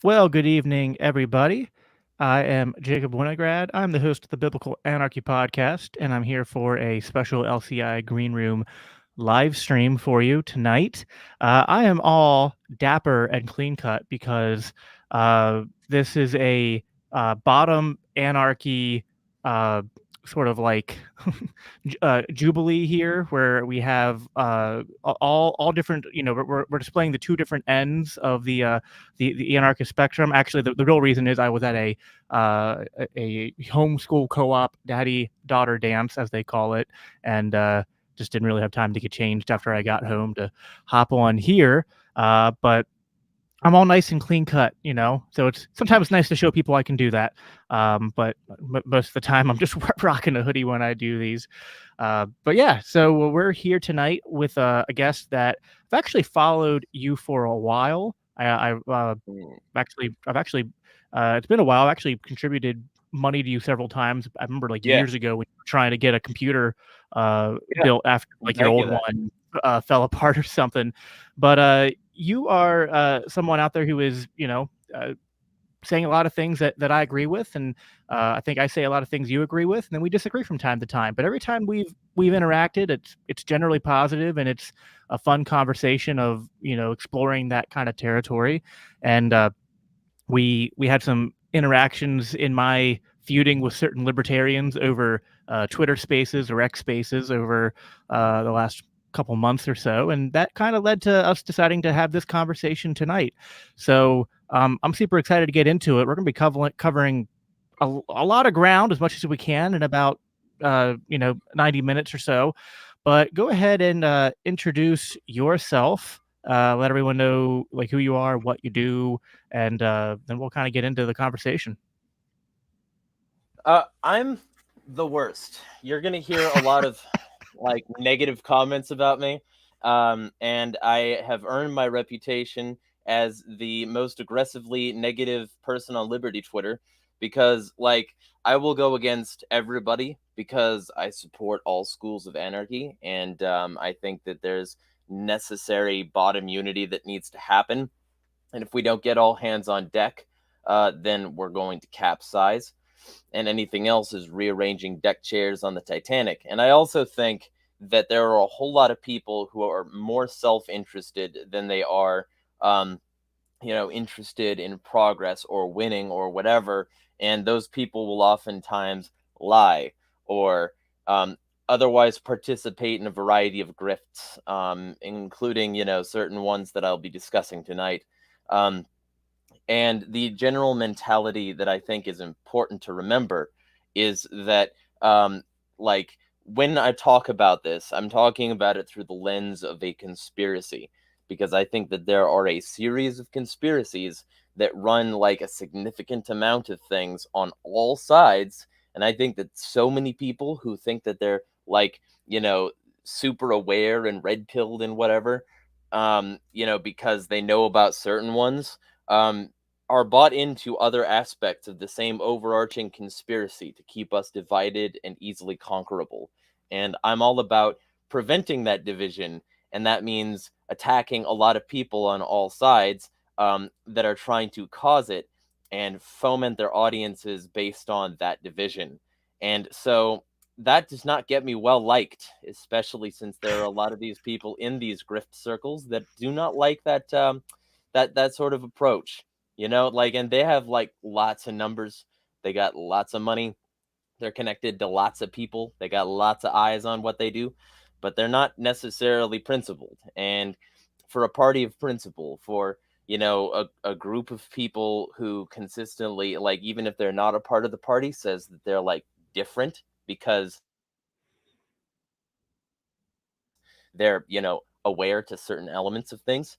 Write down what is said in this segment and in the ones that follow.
Well, good evening, everybody. I am Jacob Winograd. I'm the host of the Biblical Anarchy podcast, and I'm here for a special LCI Green Room live stream for you tonight. I am all dapper and clean cut because this is a bottom anarchy uh, sort of like jubilee here, where we have all different. We're displaying the two different ends of the anarchist spectrum. Actually, the real reason is I was at a homeschool co-op daddy daughter dance, as they call it, and just didn't really have time to get changed after I got home to hop on here. But I'm all nice and clean cut, so it's sometimes nice to show people I can do that. But most of the time, I'm just rocking a hoodie when I do these. But yeah, so we're here tonight with a guest that I've actually followed you for a while. Mm. I've actually, it's been a while. I've actually contributed money to you several times. I remember like Yeah, years ago when you were trying to get a computer yeah. built after like your Thank you. old That. one fell apart or something. But you are someone out there who is, saying a lot of things that I agree with, and I think I say a lot of things you agree with, and then we disagree from time to time. But every time we've interacted, it's generally positive, and it's a fun conversation of exploring that kind of territory. And we had some interactions in my feuding with certain libertarians over Twitter Spaces or X Spaces over the last couple months or so, and that kind of led to us deciding to have this conversation tonight. So I'm super excited to get into it. We're going to be covering a lot of ground as much as we can in about 90 minutes or so. But go ahead and introduce yourself. Let everyone know like who you are, what you do, and then we'll kind of get into the conversation. I'm the worst. You're gonna hear a lot of negative comments about me, and I have earned my reputation as the most aggressively negative person on Liberty Twitter because I will go against everybody because I support all schools of anarchy, and I think that there's necessary bottom unity that needs to happen. And if we don't get all hands on deck, then we're going to capsize. And anything else is rearranging deck chairs on the Titanic. And I also think that there are a whole lot of people who are more self interested than they are, um, interested in progress or winning or whatever. And those people will oftentimes lie or otherwise participate in a variety of grifts, including, certain ones that I'll be discussing tonight. Um, and the general mentality that I think is important to remember is that, um, like, when I talk about this, I'm talking about it through the lens of a conspiracy, because I think that there are a series of conspiracies that run like a significant amount of things on all sides. And I think that so many people who think that they're like, super aware and red pilled and whatever, because they know about certain ones. Um, are bought into other aspects of the same overarching conspiracy to keep us divided and easily conquerable. And I'm all about preventing that division. And that means attacking a lot of people on all sides that are trying to cause it and foment their audiences based on that division. And so that does not get me well liked, especially since there are a lot of these people in these grift circles that do not like that sort of approach. And they have like lots of numbers. They got lots of money. They're connected to lots of people. They got lots of eyes on what they do, but they're not necessarily principled. And for a party of principle, for a group of people who consistently, like, even if they're not a part of the party, says that they're like different because they're aware to certain elements of things.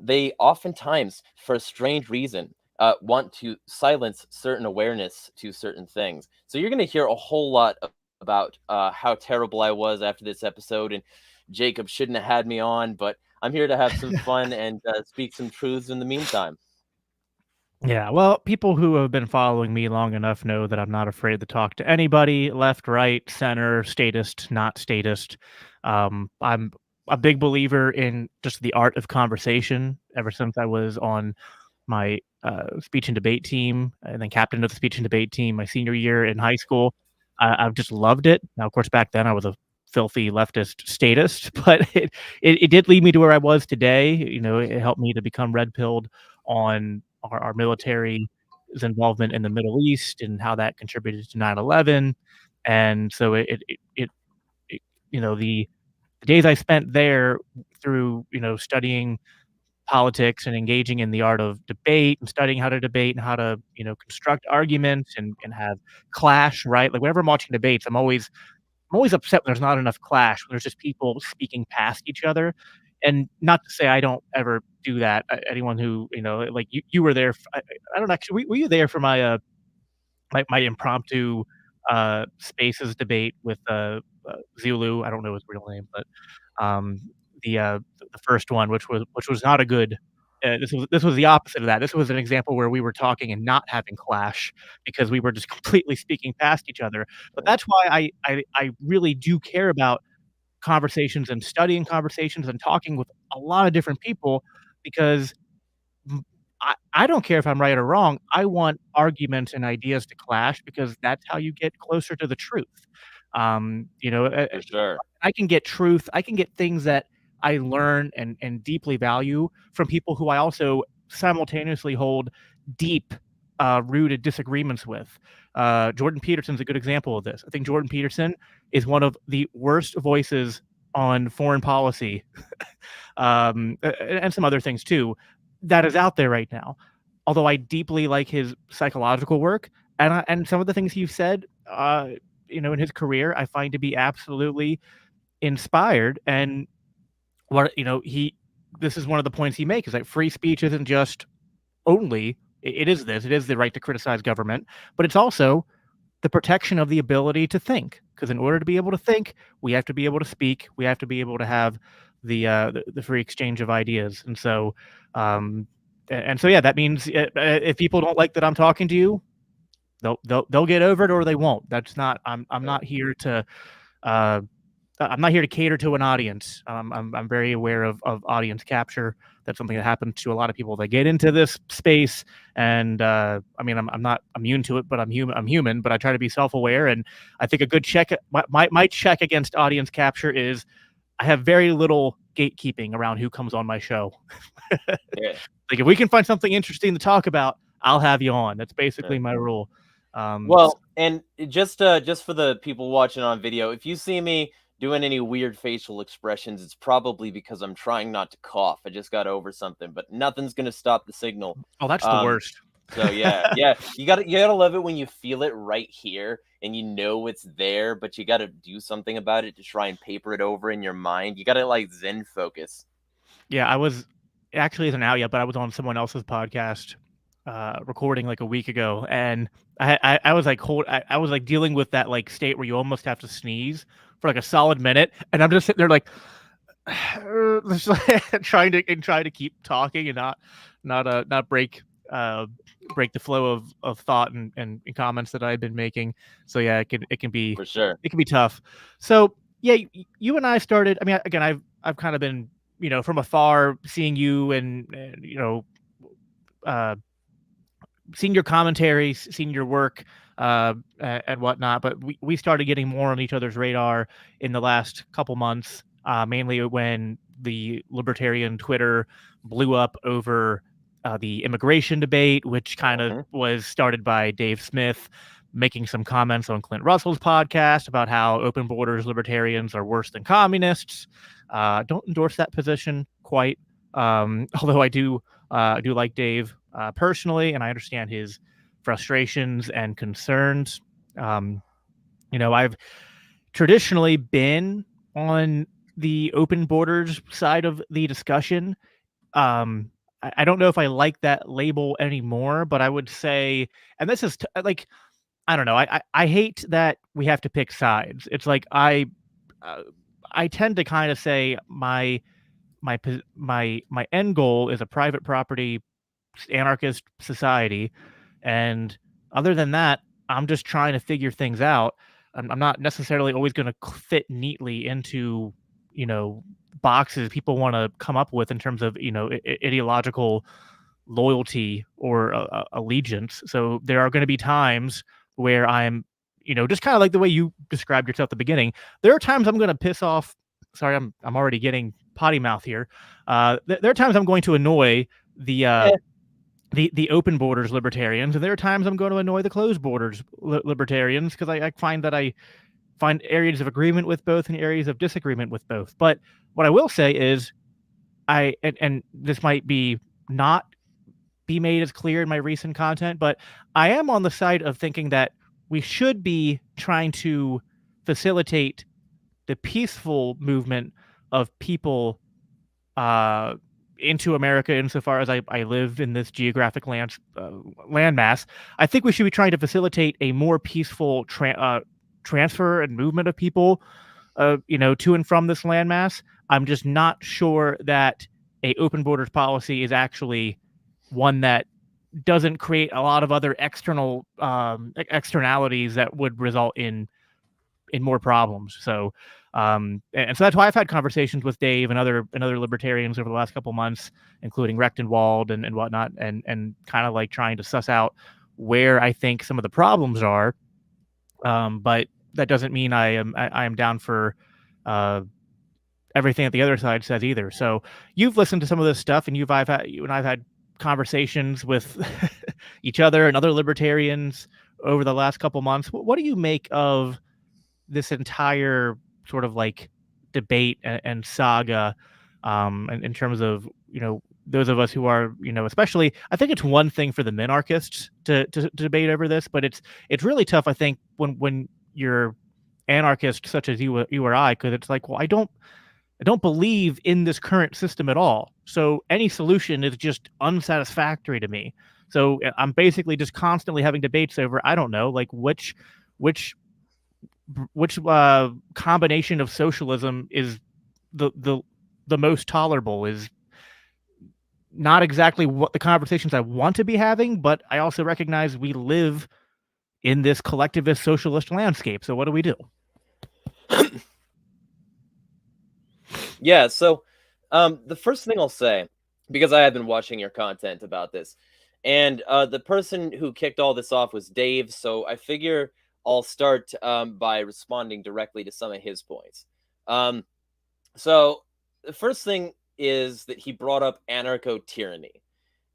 They oftentimes, for a strange reason, want to silence certain awareness to certain things. So you're going to hear a whole lot about how terrible I was after this episode, and Jacob shouldn't have had me on, but I'm here to have some fun and speak some truths in the meantime. Yeah, well, people who have been following me long enough know that I'm not afraid to talk to anybody, left, right, center, statist, not statist. I'm a big believer in just the art of conversation ever since I was on my speech and debate team, and then captain of the speech and debate team my senior year in high school. I've just loved it. Now, of course, back then I was a filthy leftist statist, but it did lead me to where I was today. It helped me to become red pilled on our military's involvement in the Middle East and how that contributed to 9/11. And so it the days I spent there through studying politics and engaging in the art of debate and studying how to debate and how to construct arguments and have clash, right? Like whenever I'm watching debates, I'm always upset when there's not enough clash, when there's just people speaking past each other. And not to say I don't ever do that. Anyone who, like you were there. I don't actually. Were you there for my impromptu spaces debate with Zulu? I don't know his real name, but um, the first one, which was not a good. This was the opposite of that. This was an example where we were talking and not having clash because we were just completely speaking past each other. But that's why I really do care about conversations and studying conversations and talking with a lot of different people because I don't care if I'm right or wrong. I want arguments and ideas to clash because that's how you get closer to the truth. For sure. I can get truth. I can get things that I learn and deeply value from people who I also simultaneously hold deep, rooted disagreements with. Jordan Peterson's a good example of this. I think Jordan Peterson is one of the worst voices on foreign policy, and some other things too, that is out there right now. Although I deeply like his psychological work and some of the things he's said, in his career, I find to be absolutely inspired. And what he this is one of the points he makes is that free speech isn't just only it is the right to criticize government, but it's also the protection of the ability to think, because in order to be able to think, we have to be able to speak, we have to be able to have the free exchange of ideas. And so yeah, that means if people don't like that I'm talking to you, they'll get over it or they won't. That's not I'm not here to uh I'm not here to cater to an audience. I'm very aware of audience capture. That's something that happens to a lot of people that get into this space. And I mean, I'm not immune to it, but I'm human. I'm human, but I try to be self-aware. And I think a good check, my check against audience capture is I have very little gatekeeping around who comes on my show. Yeah. Like if we can find something interesting to talk about, I'll have you on. That's basically my rule. Well, and just for the people watching on video, if you see me doing any weird facial expressions, it's probably because I'm trying not to cough. I just got over something, but nothing's gonna stop the signal. Oh, that's the worst. So yeah, you gotta love it when you feel it right here and you know it's there, but you gotta do something about it to try and paper it over in your mind. You gotta like Zen focus. Yeah, I was actually isn't out yet, but I was on someone else's podcast recording like a week ago, and I was like I was like dealing with that like state where you almost have to sneeze for like a solid minute, and I'm just sitting there like just, trying to keep talking and not break the flow of thought and comments that I've been making. So yeah, it can be For sure. it can be tough. So yeah, you and I started. I mean, again, I've kind of been from afar seeing you and uh, seeing your commentaries, seeing your work, and whatnot. But we started getting more on each other's radar in the last couple months, mainly when the libertarian Twitter blew up over the immigration debate, which kind of was started by Dave Smith making some comments on Clint Russell's podcast about how open borders libertarians are worse than communists. Don't endorse that position quite, although I do like Dave personally, and I understand his frustrations and concerns. I've traditionally been on the open borders side of the discussion. I don't know if I like that label anymore, but I would say, and this is like, I don't know. I hate that we have to pick sides. It's like uh, I tend to kind of say my end goal is a private property anarchist society, and other than that, I'm just trying to figure things out. I'm not necessarily always going to fit neatly into boxes people want to come up with in terms of ideological loyalty or allegiance. So there are going to be times where I'm, just kind of like the way you described yourself at the beginning. There are times I'm going to piss off. Sorry, I'm already getting potty mouth here. There are times I'm going to annoy the uh, Eh, the open borders libertarians, and there are times I'm going to annoy the closed borders libertarians because I find that I find areas of agreement with both and areas of disagreement with both. But what I will say is, and this might be not be made as clear in my recent content, but I am on the side of thinking that we should be trying to facilitate the peaceful movement of people uh, into America insofar as I live in this geographic landmass. I think we should be trying to facilitate a more peaceful transfer and movement of people, to and from this landmass. I'm just not sure that a open borders policy is actually one that doesn't create a lot of other external externalities that would result in more problems. And so that's why I've had conversations with Dave and other libertarians over the last couple months, including Rechtenwald and whatnot, and kind of like trying to suss out where I think some of the problems are. But that doesn't mean I am down for everything that the other side says either. So you've listened to some of this stuff, and you and I've had conversations with each other and other libertarians over the last couple months. What do you make of this entire sort of like debate and saga, in terms of those of us who are especially, I think it's one thing for the minarchists to debate over this, but it's really tough, I think, when you're anarchists such as you or I, because it's like, well, I don't believe in this current system at all. So any solution is just unsatisfactory to me. So I'm basically just constantly having debates over, I don't know, like which combination of socialism is the most tolerable, is not exactly what the conversations I want to be having, but I also recognize we live in this collectivist socialist landscape. So what do we do? Yeah, so the first thing I'll say, because I have been watching your content about this, and the person who kicked all this off was Dave, so I figure I'll start by responding directly to some of his points. So the first thing is that he brought up anarcho tyranny,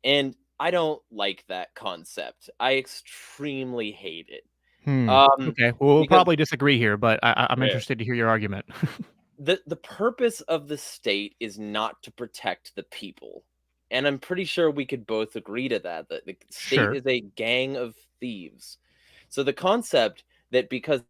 and I don't like that concept. I extremely hate it. Okay. Well, we'll Because probably disagree here, but I'm yeah, interested to hear your argument. the purpose of the state is not to protect the people. And I'm pretty sure we could both agree to that the state Sure. is a gang of thieves. So the concept that because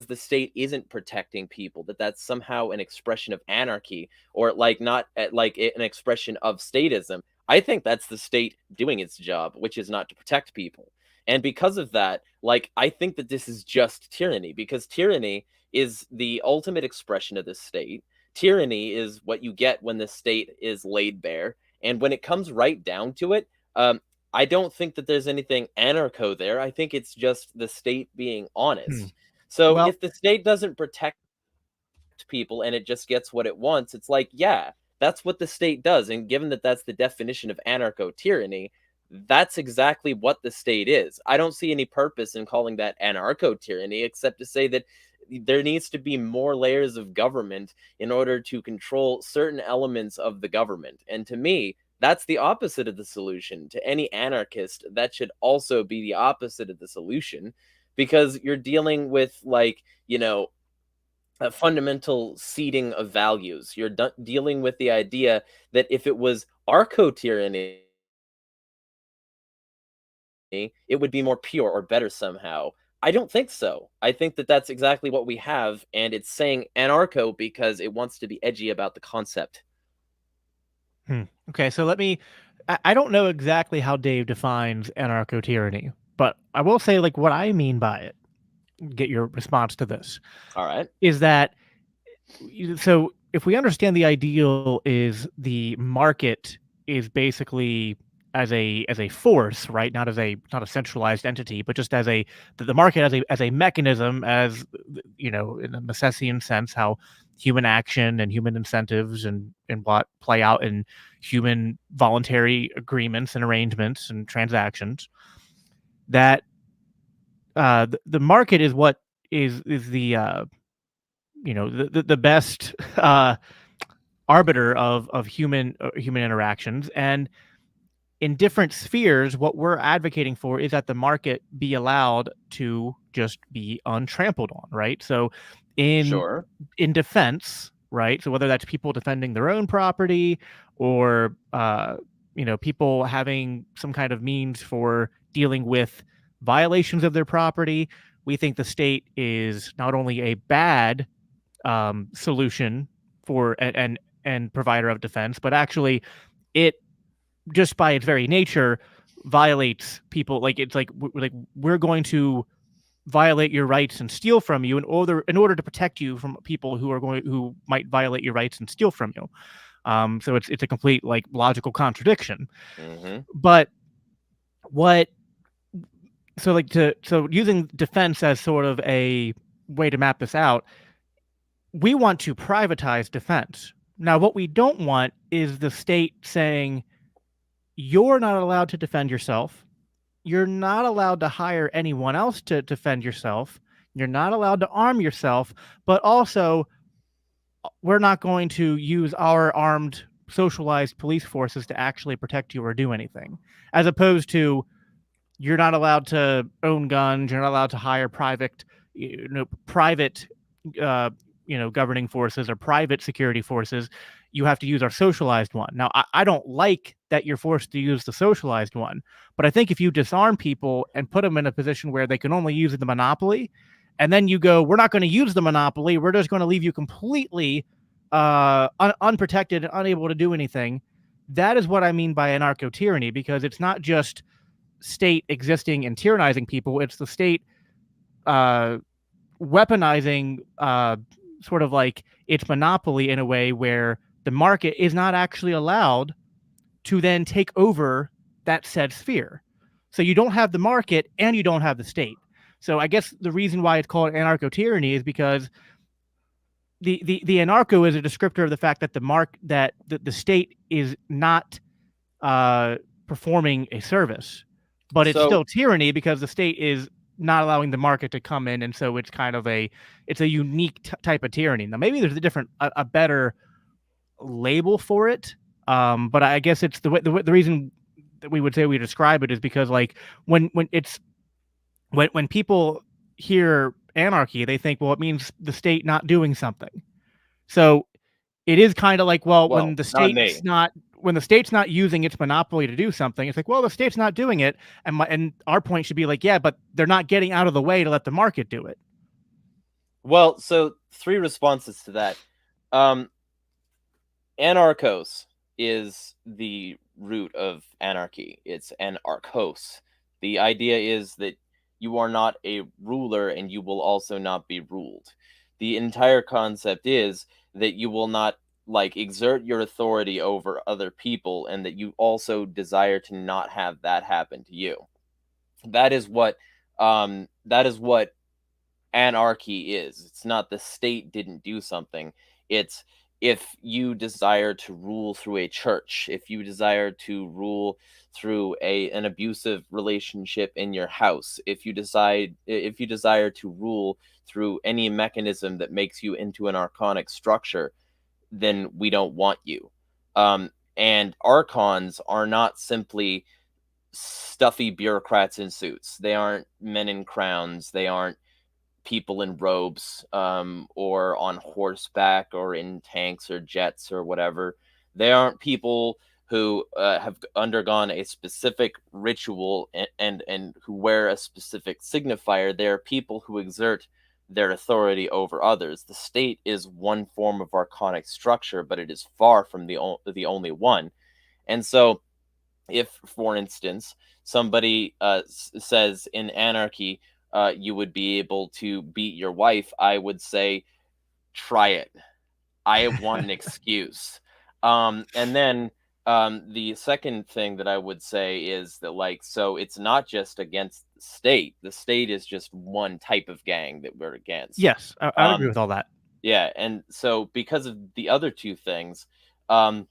the state isn't protecting people, that's somehow an expression of anarchy, or like not like an expression of statism. I think that's the state doing its job, which is not to protect people. And because of that, like, I think that this is just tyranny, because tyranny is the ultimate expression of the state. Tyranny is what you get when the state is laid bare. And when it comes right down to it, I don't think that there's anything anarcho there. I think it's just the state being Hmm. honest. So Well, if the state doesn't protect people and it just gets what it wants, it's like, yeah, that's what the state does. And given that that's the definition of anarcho tyranny, that's exactly what the state is. I don't see any purpose in calling that anarcho tyranny, except to say that there needs to be more layers of government in order to control certain elements of the government. And to me, that's the opposite of the solution. To any anarchist, that should also be the opposite of the solution, because you're dealing with, like, a fundamental seeding of values. You're dealing with the idea that if it was arco tyranny, it would be more pure or better somehow. I don't think so. I think that that's exactly what we have, and it's saying anarcho because it wants to be edgy about the concept. Okay, so I don't know exactly how Dave defines anarcho tyranny, but I will say, like, what I mean by it, get your response to this, All right. is that so if we understand the ideal is the market is basically as a force, right? Not a centralized entity, but just as the market as a mechanism, as in a Misesian sense, how human action and human incentives and what play out in human voluntary agreements and arrangements and transactions, that the market is what is the the best arbiter of human interactions. And in different spheres, what we're advocating for is that the market be allowed to just be untrampled on, right? So in Sure. in defense, right? So whether that's people defending their own property or people having some kind of means for dealing with violations of their property, we think the state is not only a bad solution for and provider of defense, but actually it, just by its very nature, violates people. Like, it's like we're going to violate your rights and steal from you in order to protect you from people who might violate your rights and steal from you. So it's a complete, like, logical contradiction. Mm-hmm. But what so using defense as sort of a way to map this out, we want to privatize defense. Now, what we don't want is the state saying, you're not allowed to defend yourself. You're not allowed to hire anyone else to defend yourself. You're not allowed to arm yourself, but also we're not going to use our armed, socialized police forces to actually protect you or do anything. As opposed to, you're not allowed to own guns. You're not allowed to hire private, governing forces or private security forces. You have to use our socialized one. Now, I don't like that you're forced to use the socialized one, but I think if you disarm people and put them in a position where they can only use the monopoly, and then you go, we're not going to use the monopoly, we're just going to leave you completely unprotected and unable to do anything. That is what I mean by anarcho-tyranny, because it's not just state existing and tyrannizing people, it's the state weaponizing sort of like its monopoly in a way where the market is not actually allowed to then take over that said sphere. So you don't have the market and you don't have the state. So I guess the reason why it's called anarcho-tyranny is because the anarcho is a descriptor of the fact that the state is not performing a service, but it's So still tyranny because the state is not allowing the market to come in, and so it's kind of a unique type of tyranny. Now, maybe there's a better label for it, but I guess it's the reason that we would say we describe it is because, like, when people hear anarchy, they think, well, it means the state not doing something. So it is kind of like, well, well, not me. when the state's not using its monopoly to do something, it's like, well, the state's not doing it, and our point should be like, yeah, but they're not getting out of the way to let the market do it. Well, so 3 responses to that. Anarchos is the root of anarchy. It's anarchos. The idea is that you are not a ruler and you will also not be ruled. The entire concept is that you will not, like, exert your authority over other people, and that you also desire to not have that happen to you. That is what anarchy is. It's not the state didn't do something. It's if you desire to rule through a church, if you desire to rule through an abusive relationship in your house, if you desire to rule through any mechanism that makes you into an archonic structure, then we don't want you. And archons are not simply stuffy bureaucrats in suits. They aren't men in crowns. They aren't people in robes, or on horseback or in tanks or jets or whatever. They aren't people who have undergone a specific ritual and who wear a specific signifier. They're people who exert their authority over others. The state is one form of archonic structure, but it is far from the only one. And so, if, for instance, somebody says in anarchy, you would be able to beat your wife, I would say, try it. I want an excuse. And then the second thing that I would say is that, like, so it's not just against the state. The state is just one type of gang that we're against. Yes, I would agree Um, with all that. Yeah, and so because of the other two things, um,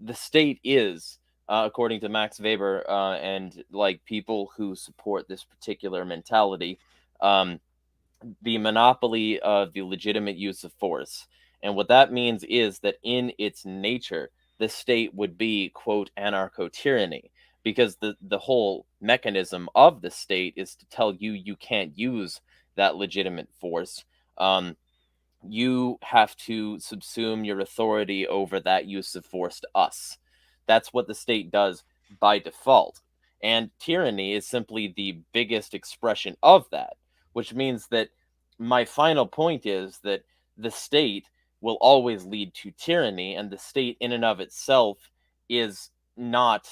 the state is, according to Max Weber, and like people who support this particular mentality, um, the monopoly of the legitimate use of force. And what that means is that in its nature, the state would be, quote, anarcho tyranny, because the whole mechanism of the state is to tell you you can't use that legitimate force. Um, you have to subsume your authority over that use of force to us. That's what the state does by default. And tyranny is simply the biggest expression of that, which means that my final point is that the state will always lead to tyranny, and the state, in and of itself, is not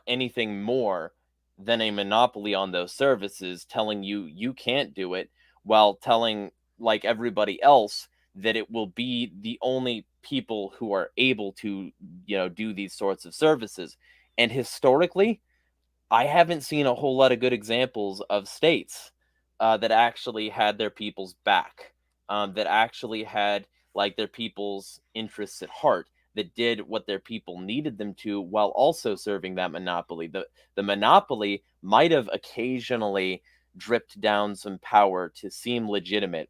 anything more than a monopoly on those services, telling you you can't do it while telling like everybody else that it will be the only people who are able to do these sorts of services. And historically, I haven't seen a whole lot of good examples of states that actually had their people's back, that actually had like their people's interests at heart, that did what their people needed them to while also serving that monopoly. The monopoly might have occasionally dripped down some power to seem legitimate.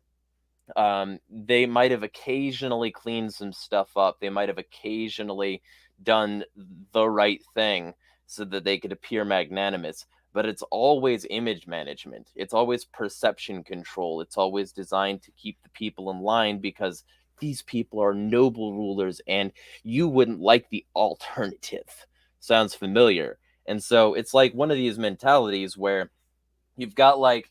They might have occasionally cleaned some stuff up. They might have occasionally done the right thing so that they could appear magnanimous. But it's always image management. It's always perception control. It's always designed to keep the people in line because these people are noble rulers and you wouldn't like the alternative. Sounds familiar. And so it's like one of these mentalities where you've got like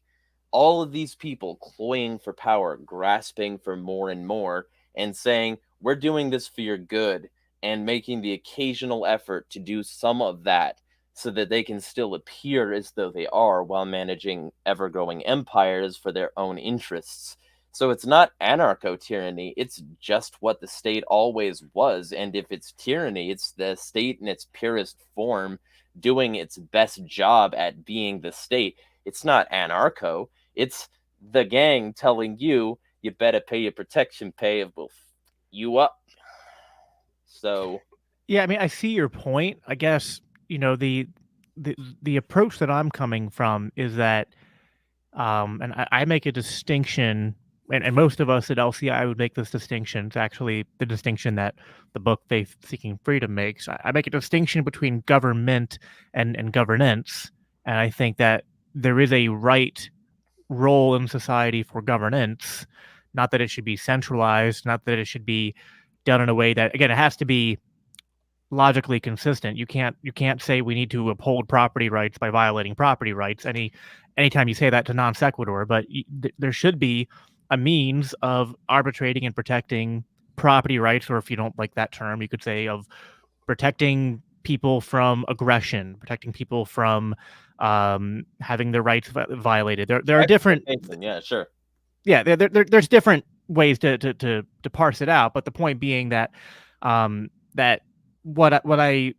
all of these people cloying for power, grasping for more and more, and saying, we're doing this for your good, and making the occasional effort to do some of that so that they can still appear as though they are while managing ever growing empires for their own interests. So it's not anarcho tyranny, it's just what the state always was. And if it's tyranny, it's the state in its purest form doing its best job at being the state. It's not anarcho. It's the gang telling you you better pay your protection pay or we'll you up. So Yeah, I mean, I see your point. I guess, the the approach that I'm coming from is that, and I make a distinction, and most of us at LCI would make this distinction. It's actually the distinction that the book Faith Seeking Freedom makes. I make a distinction between government and governance, and I think that there is a right role in society for governance, not that it should be centralized, not that it should be done in a way that, again, it has to be logically consistent. You can't say we need to uphold property rights by violating property rights anytime you say that to non sequitur. But there should be a means of arbitrating and protecting property rights, or if you don't like that term, you could say of protecting people from aggression, protecting people from having their rights violated. There are different, yeah, sure. yeah, there's different ways to parse it out. But the point being that that what I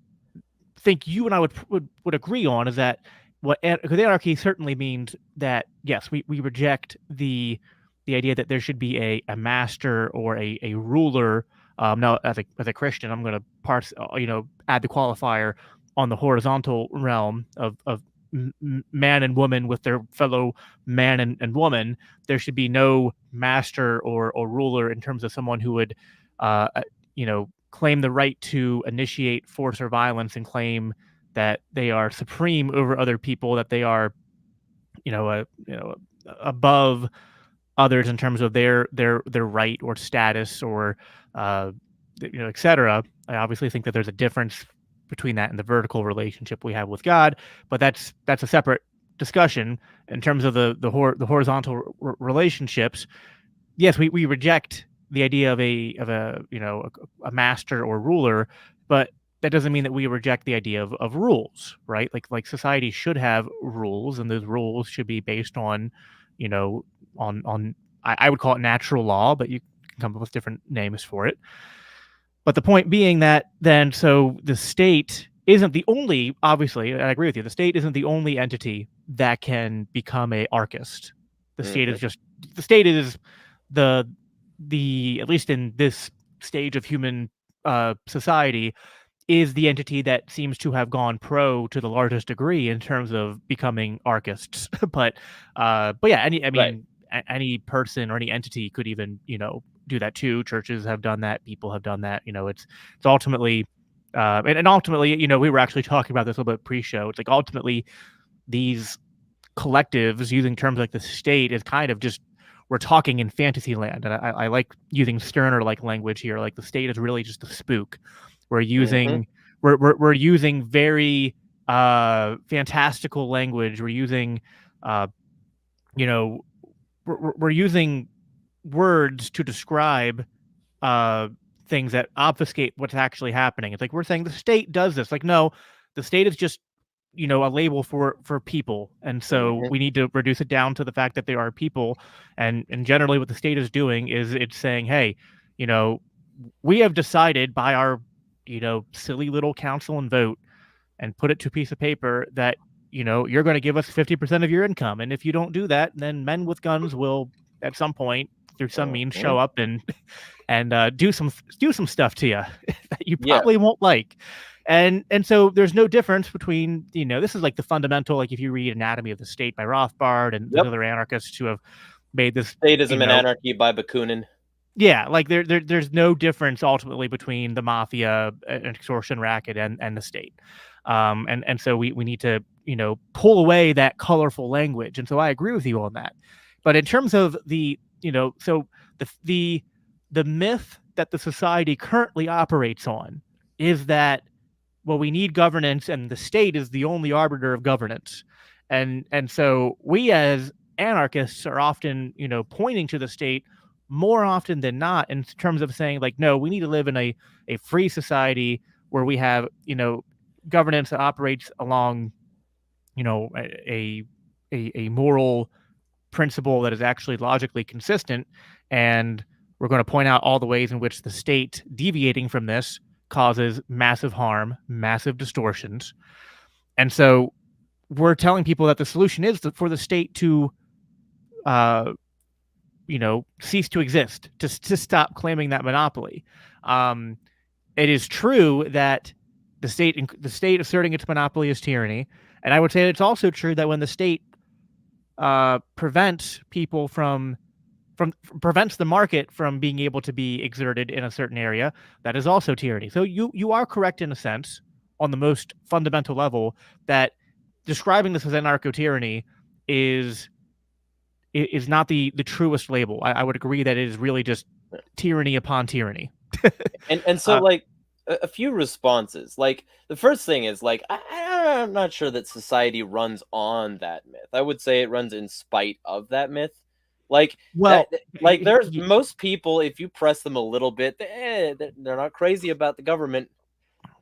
think you and I would agree on is that because anarchy certainly means that, yes, we reject the idea that there should be a master or a ruler. Now, as a Christian, I'm going to parse, add the qualifier on the horizontal realm of man and woman with their fellow man and woman. There should be no master or ruler in terms of someone who would, claim the right to initiate force or violence and claim that they are supreme over other people, that they are, above others in terms of their right or status or etc. I obviously think that there's a difference between that and the vertical relationship we have with God, but that's a separate discussion. In terms of the horizontal relationships, yes, we reject the idea of a master or ruler, but that doesn't mean that we reject the idea of rules, right? Like society should have rules, and those rules should be based on, on I would call it natural law, but you can come up with different names for it. But the point being that then, so the state isn't the only, obviously, I agree with you, the state isn't the only entity that can become a archist. The state is just, the state is the the at least in this stage of human society, is the entity that seems to have gone pro to the largest degree in terms of becoming anarchists. But yeah, I Right. mean, any person or any entity could even do that too. Churches have done that. People have done that. It's ultimately. And ultimately, we were actually talking about this a little bit pre-show. It's like ultimately these collectives using terms like the state is kind of just we're talking in fantasy land, and I like using Sterner like language here. Like the state is really just a spook. We're Mm-hmm. using we're using very fantastical language. We're using uh, you know we're using words to describe uh, things that obfuscate what's actually happening. It's like we're saying the state does this. Like, no, the state is just a label for people, and so Mm-hmm. we need to reduce it down to the fact that they are people. And generally, what the state is doing is it's saying, hey, you know, we have decided by our silly little council and vote and put it to a piece of paper that you're going to give us 50% of your income, and if you don't do that, then men with guns will at some point through some means Mm-hmm. show up and do some stuff to you that you Yeah. probably won't like. And so there's no difference between this is like the fundamental, like if you read Anatomy of the State by Rothbard and there's Yep. other anarchists who have made this Statism and Anarchy by Bakunin. yeah, like there's no difference ultimately between the mafia and extortion racket and the state. And so we need to pull away that colorful language, and so I agree with you on that. But in terms of so the myth that the society currently operates on is that, well, we need governance and the state is the only arbiter of governance. And so we as anarchists are often pointing to the state more often than not in terms of saying, like, no, we need to live in a free society where we have governance that operates along a moral principle that is actually logically consistent. And we're going to point out all the ways in which the state deviating from this causes massive harm, massive distortions. And so we're telling people that the solution is for the state to uh, cease to exist, to stop claiming that monopoly. Um, it is true that the state asserting its monopoly is tyranny, and I would say it's also true that when the state prevents people from prevents the market from being able to be exerted in a certain area, that is also tyranny. So you are correct in a sense on the most fundamental level that describing this as anarcho tyranny is is not the truest label. I would agree that it is really just tyranny upon tyranny. And so uh, like a few responses. Like the first thing is like I'm not sure that society runs on that myth. I would say it runs in spite of that myth. Like well, like there's most people, if you press them a little bit, they're not crazy about the government.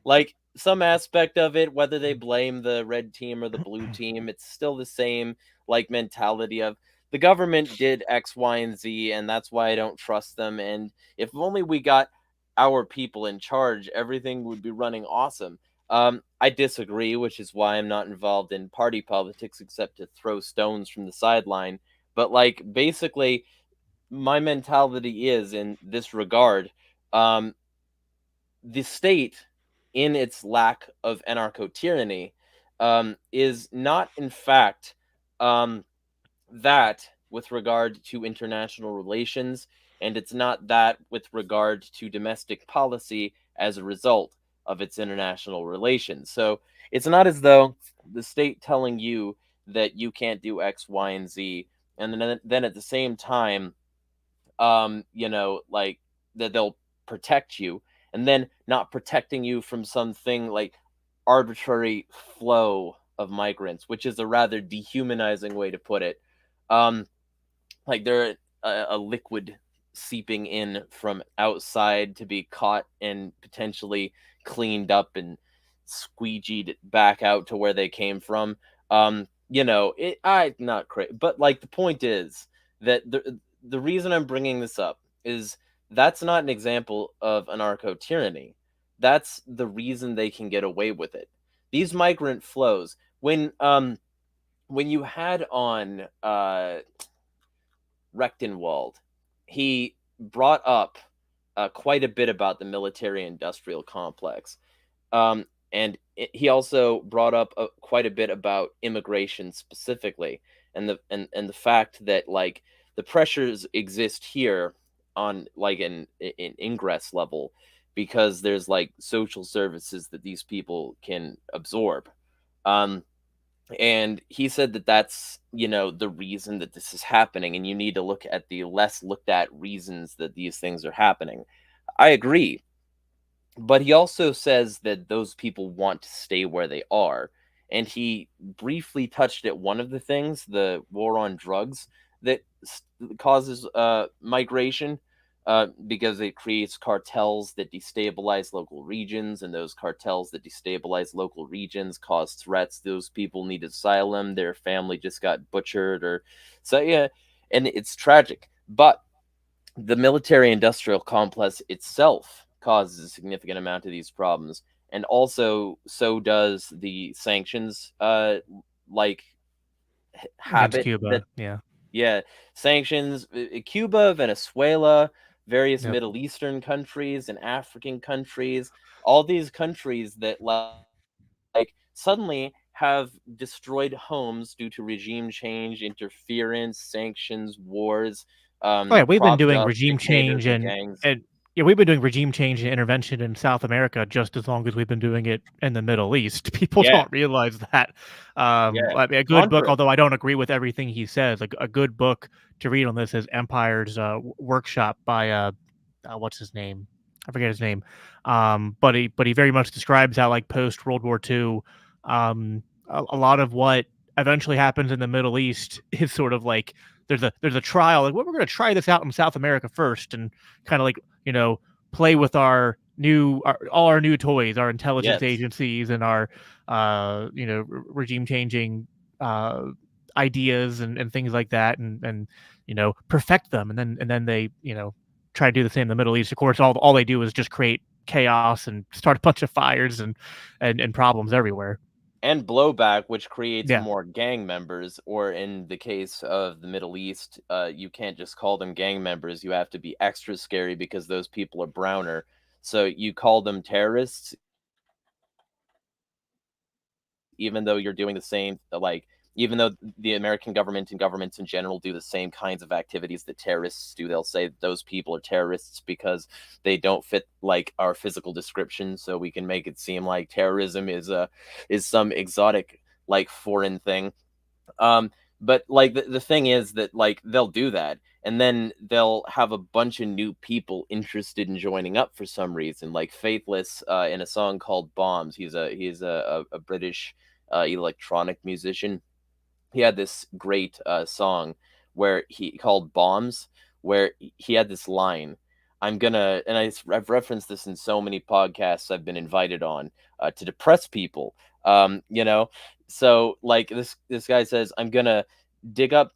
Like some aspect of it, whether they blame the red team or the blue team, it's still the same like mentality of the government did X, Y, and Z, and that's why I don't trust them. And if only we got our people in charge, everything would be running awesome. I disagree, which is why I'm not involved in party politics except to throw stones from the sideline. But like basically, my mentality is in this regard. Um, the state, in its lack of anarcho tyranny, is not, in fact, um, that with regard to international relations, and it's not that with regard to domestic policy as a result of its international relations. So it's not as though the state telling you that you can't do X, Y, and Z, and then at the same time like that they'll protect you and then not protecting you from something like arbitrary flow of migrants, which is a rather dehumanizing way to put it. Um, like they're a liquid seeping in from outside to be caught and potentially cleaned up and squeegeed back out to where they came from. I not crazy, but like the point is that the reason I'm bringing this up is that's not an example of anarcho tyranny. That's the reason they can get away with it. These migrant flows, when you had on Rechtenwald, he brought up quite a bit about the military-industrial complex. He also brought up quite a bit about immigration specifically, and the fact that like the pressures exist here on like an ingress level because there's like social services that these people can absorb. Um, and he said that that's, the reason that this is happening, and you need to look at the less looked at reasons that these things are happening. I agree, but he also says that those people want to stay where they are. And he briefly touched at one of the things, the war on drugs, that causes migration, because it creates cartels that destabilize local regions, and those cartels that destabilize local regions cause threats. Those people need asylum. Their family just got butchered, or so yeah, and it's tragic. But the military industrial complex itself causes a significant amount of these problems, and also so does the sanctions like Against habit that Cuba. Yeah. yeah, sanctions, Cuba, Venezuela, various Yep. Middle Eastern countries and African countries, all these countries that like suddenly have destroyed homes due to regime change, interference, sanctions, wars, Oh yeah, we've been propped doing up regime dictators change and gangs. and yeah, we've been doing regime change and intervention in South America just as long as we've been doing it in the Middle East. People Yeah, don't realize that. yeah, I mean, a good book, Honduras. although I don't agree with everything he says, a good book to read on this is Empire's Workshop by what's his name? I forget his name. But he very much describes how like post World War II, a lot of what eventually happens in the Middle East is sort of like there's a trial like, well, we're going to try this out in South America first and kind of like play with all our new toys, our intelligence Yes, agencies and our regime changing uh ideas and things like that, and perfect them, and then they try to do the same in the Middle East. Of course, all they do is just create chaos and start a bunch of fires and problems everywhere. and blowback, which creates Yeah. more gang members, or in the case of the Middle East, you can't just call them gang members. You have to be extra scary because those people are browner. So you call them terrorists, even though you're doing the same, like, even though the American government and governments in general do the same kinds of activities that terrorists do. They'll say those people are terrorists because they don't fit like our physical description, so we can make it seem like terrorism is some exotic like foreign thing. Um, but like the thing is that like they'll do that, and then they'll have a bunch of new people interested in joining up for some reason. Like Faithless, in a song called "Bombs." He's a British electronic musician. He had this great song where he called "Bombs," where he had this line. I've referenced this in so many podcasts I've been invited on to depress people. You know, so like this guy says, "I'm gonna dig up,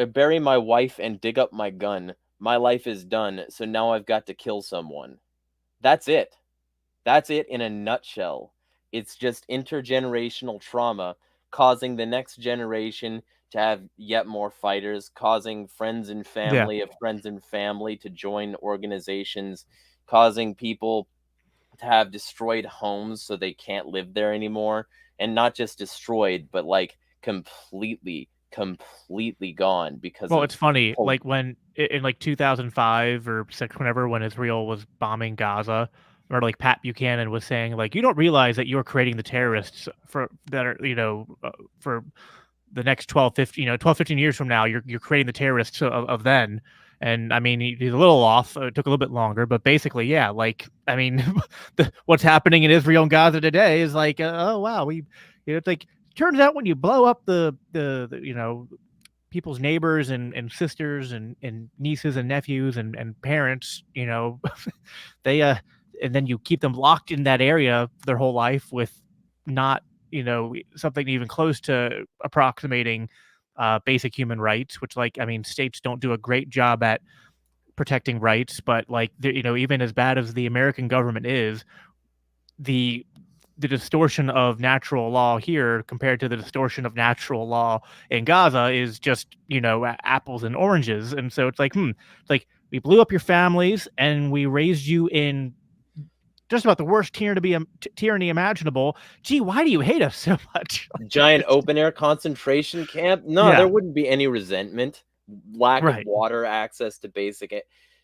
bury my wife and dig up my gun. My life is done, so now I've got to kill someone." That's it. That's it in a nutshell. It's just intergenerational trauma causing the next generation to have yet more fighters, causing Yeah. friends and family to join organizations, causing people to have destroyed homes so they can't live there anymore. And not just destroyed, but like completely gone because Well, of it's funny, pol- like when in like 2005 or six, whenever when Israel was bombing Gaza, or like Pat Buchanan was saying, like, you don't realize that you're creating the terrorists for that are for the next 12, 15, 12, 15 years from now, you're creating the terrorists of then. And I mean, he's a little off. It took a little bit longer, but basically, yeah. Like, I mean, what's happening in Israel and Gaza today is like, oh wow, it's like turns out when you blow up the people's neighbors and sisters and nieces and nephews and parents, they and then you keep them locked in that area their whole life with not something even close to approximating basic human rights, which, like, I mean, states don't do a great job at protecting rights, but like even as bad as the American government is, the the distortion of natural law here compared to the distortion of natural law in Gaza is just apples and oranges. And so it's like it's like we blew up your families and we raised you in just about the worst tyranny imaginable. Gee, why do you hate us so much? Giant open air concentration camp? No, there Yeah, wouldn't be any resentment, lack of right. water, access to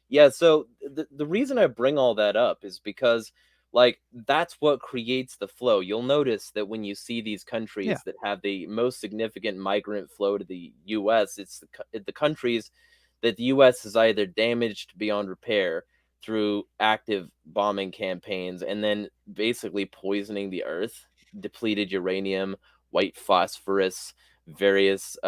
yeah, so the reason I bring all that up is because like that's what creates the flow. You'll notice that when you see these Yeah. countries that have the most significant migrant flow to the US, it's the countries that the US has either damaged beyond repair through active bombing campaigns and then basically poisoning the earth, depleted uranium, white phosphorus, various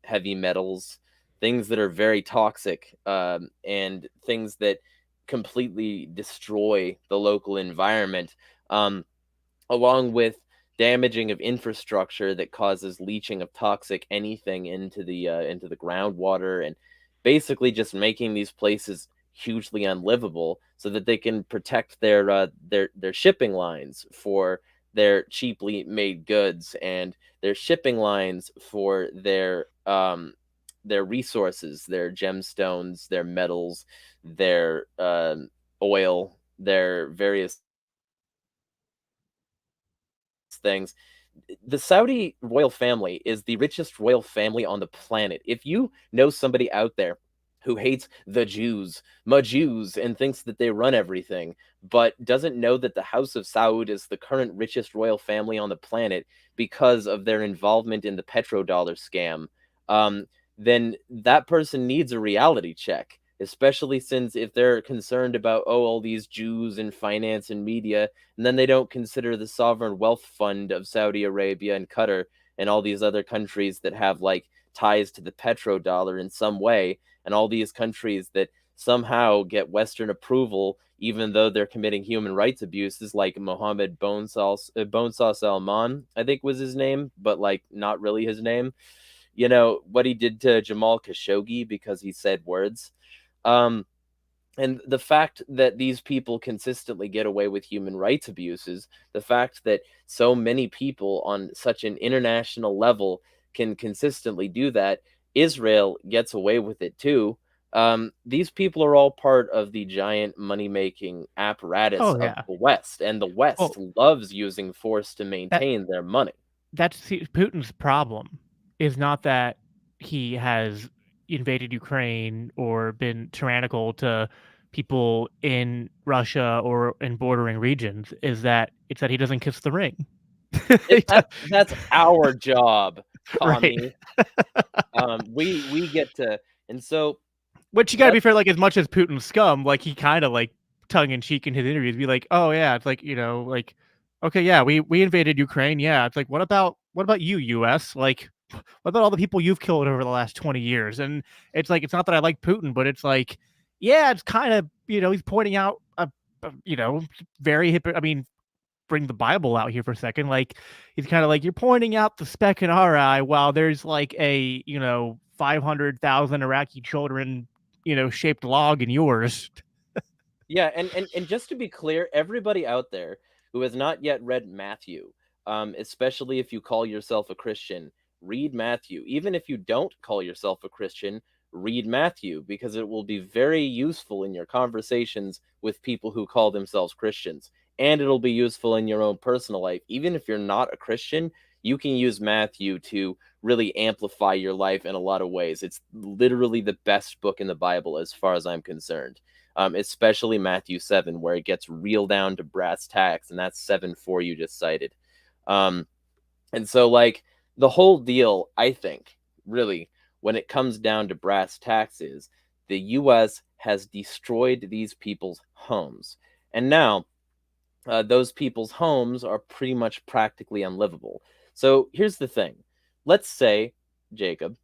heavy metals, things that are very toxic, and things that completely destroy the local environment, um, along with damaging of infrastructure that causes leaching of toxic anything into the groundwater, and basically just making these places hugely unlivable so that they can protect their shipping lines for their cheaply made goods and their shipping lines for their resources, their gemstones, their metals, their oil, their various things. The Saudi royal family is the richest royal family on the planet. If you know somebody out there who hates the Jews, Jews, and thinks that they run everything, but doesn't know that the House of Saud is the current richest royal family on the planet because of their involvement in the petrodollar scam, um, then that person needs a reality check. Especially since if they're concerned about, oh, all these Jews in finance and media, and then they don't consider the sovereign wealth fund of Saudi Arabia and Qatar and all these other countries that have like ties to the petrodollar in some way, and all these countries that somehow get Western approval, even though they're committing human rights abuses, like Mohammed Bonesaw Salman, I think was his name, but like not really his name. You know what he did to Jamal Khashoggi because he said words. Um, and the fact that these people consistently get away with human rights abuses, the fact that so many people on such an international level can consistently do that, Israel gets away with it too. These people are all part of the giant money making apparatus Oh of yeah. the West, and the West Well, loves using force to that maintain their money. Putin's problem is not that he has invaded Ukraine or been tyrannical to people in Russia or in bordering regions. Is that it's that he doesn't kiss the ring. He do- That's our job, right. commie. We get to, and so Which you got to that be fair, like as much as Putin's scum, like he kind of like tongue in cheek in his interviews, be like, "Oh yeah, it's like like, okay, yeah, we invaded Ukraine, yeah." It's like, what about you, U.S.? Like, what about all the people you've killed over the last 20 years? And it's like, it's not that I like Putin, but it's like, yeah, it's kind of he's pointing out a very hip. I mean, bring the Bible out here for a second. Like he's kind of like, you're pointing out the speck in our eye while there's like a 500,000 Iraqi children shaped log in yours. Yeah, and just to be clear, everybody out there who has not yet read Matthew, especially if you call yourself a Christian, read Matthew. Even if you don't call yourself a Christian, read Matthew because it will be very useful in your conversations with people who call themselves Christians. And it'll be useful in your own personal life. Even if you're not a Christian, you can use Matthew to really amplify your life in a lot of ways. It's literally the best book in the Bible as far as I'm concerned, especially Matthew 7, where it gets real down to brass tacks, and that's 7:4 you just cited. Um, and so, like, the whole deal, I think, really, when it comes down to brass tacks, is the US has destroyed these people's homes. And now, those people's homes are pretty much practically unlivable. So here's the thing. Let's say, Jacob,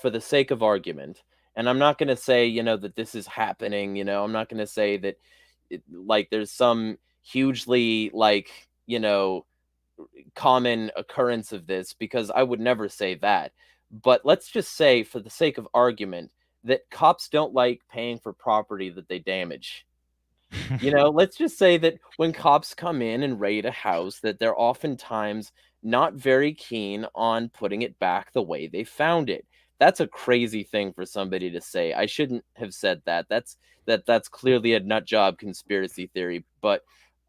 for the sake of argument, and I'm not going to say, that this is happening, I'm not going to say that like there's some hugely like, common occurrence of this because I would never say that. But let's just say for the sake of argument that cops don't like paying for property that they damage. Let's just say that when cops come in and raid a house, that they're oftentimes not very keen on putting it back the way they found it That's a crazy thing for somebody to say. I shouldn't have said that. That's clearly a nut job conspiracy theory. But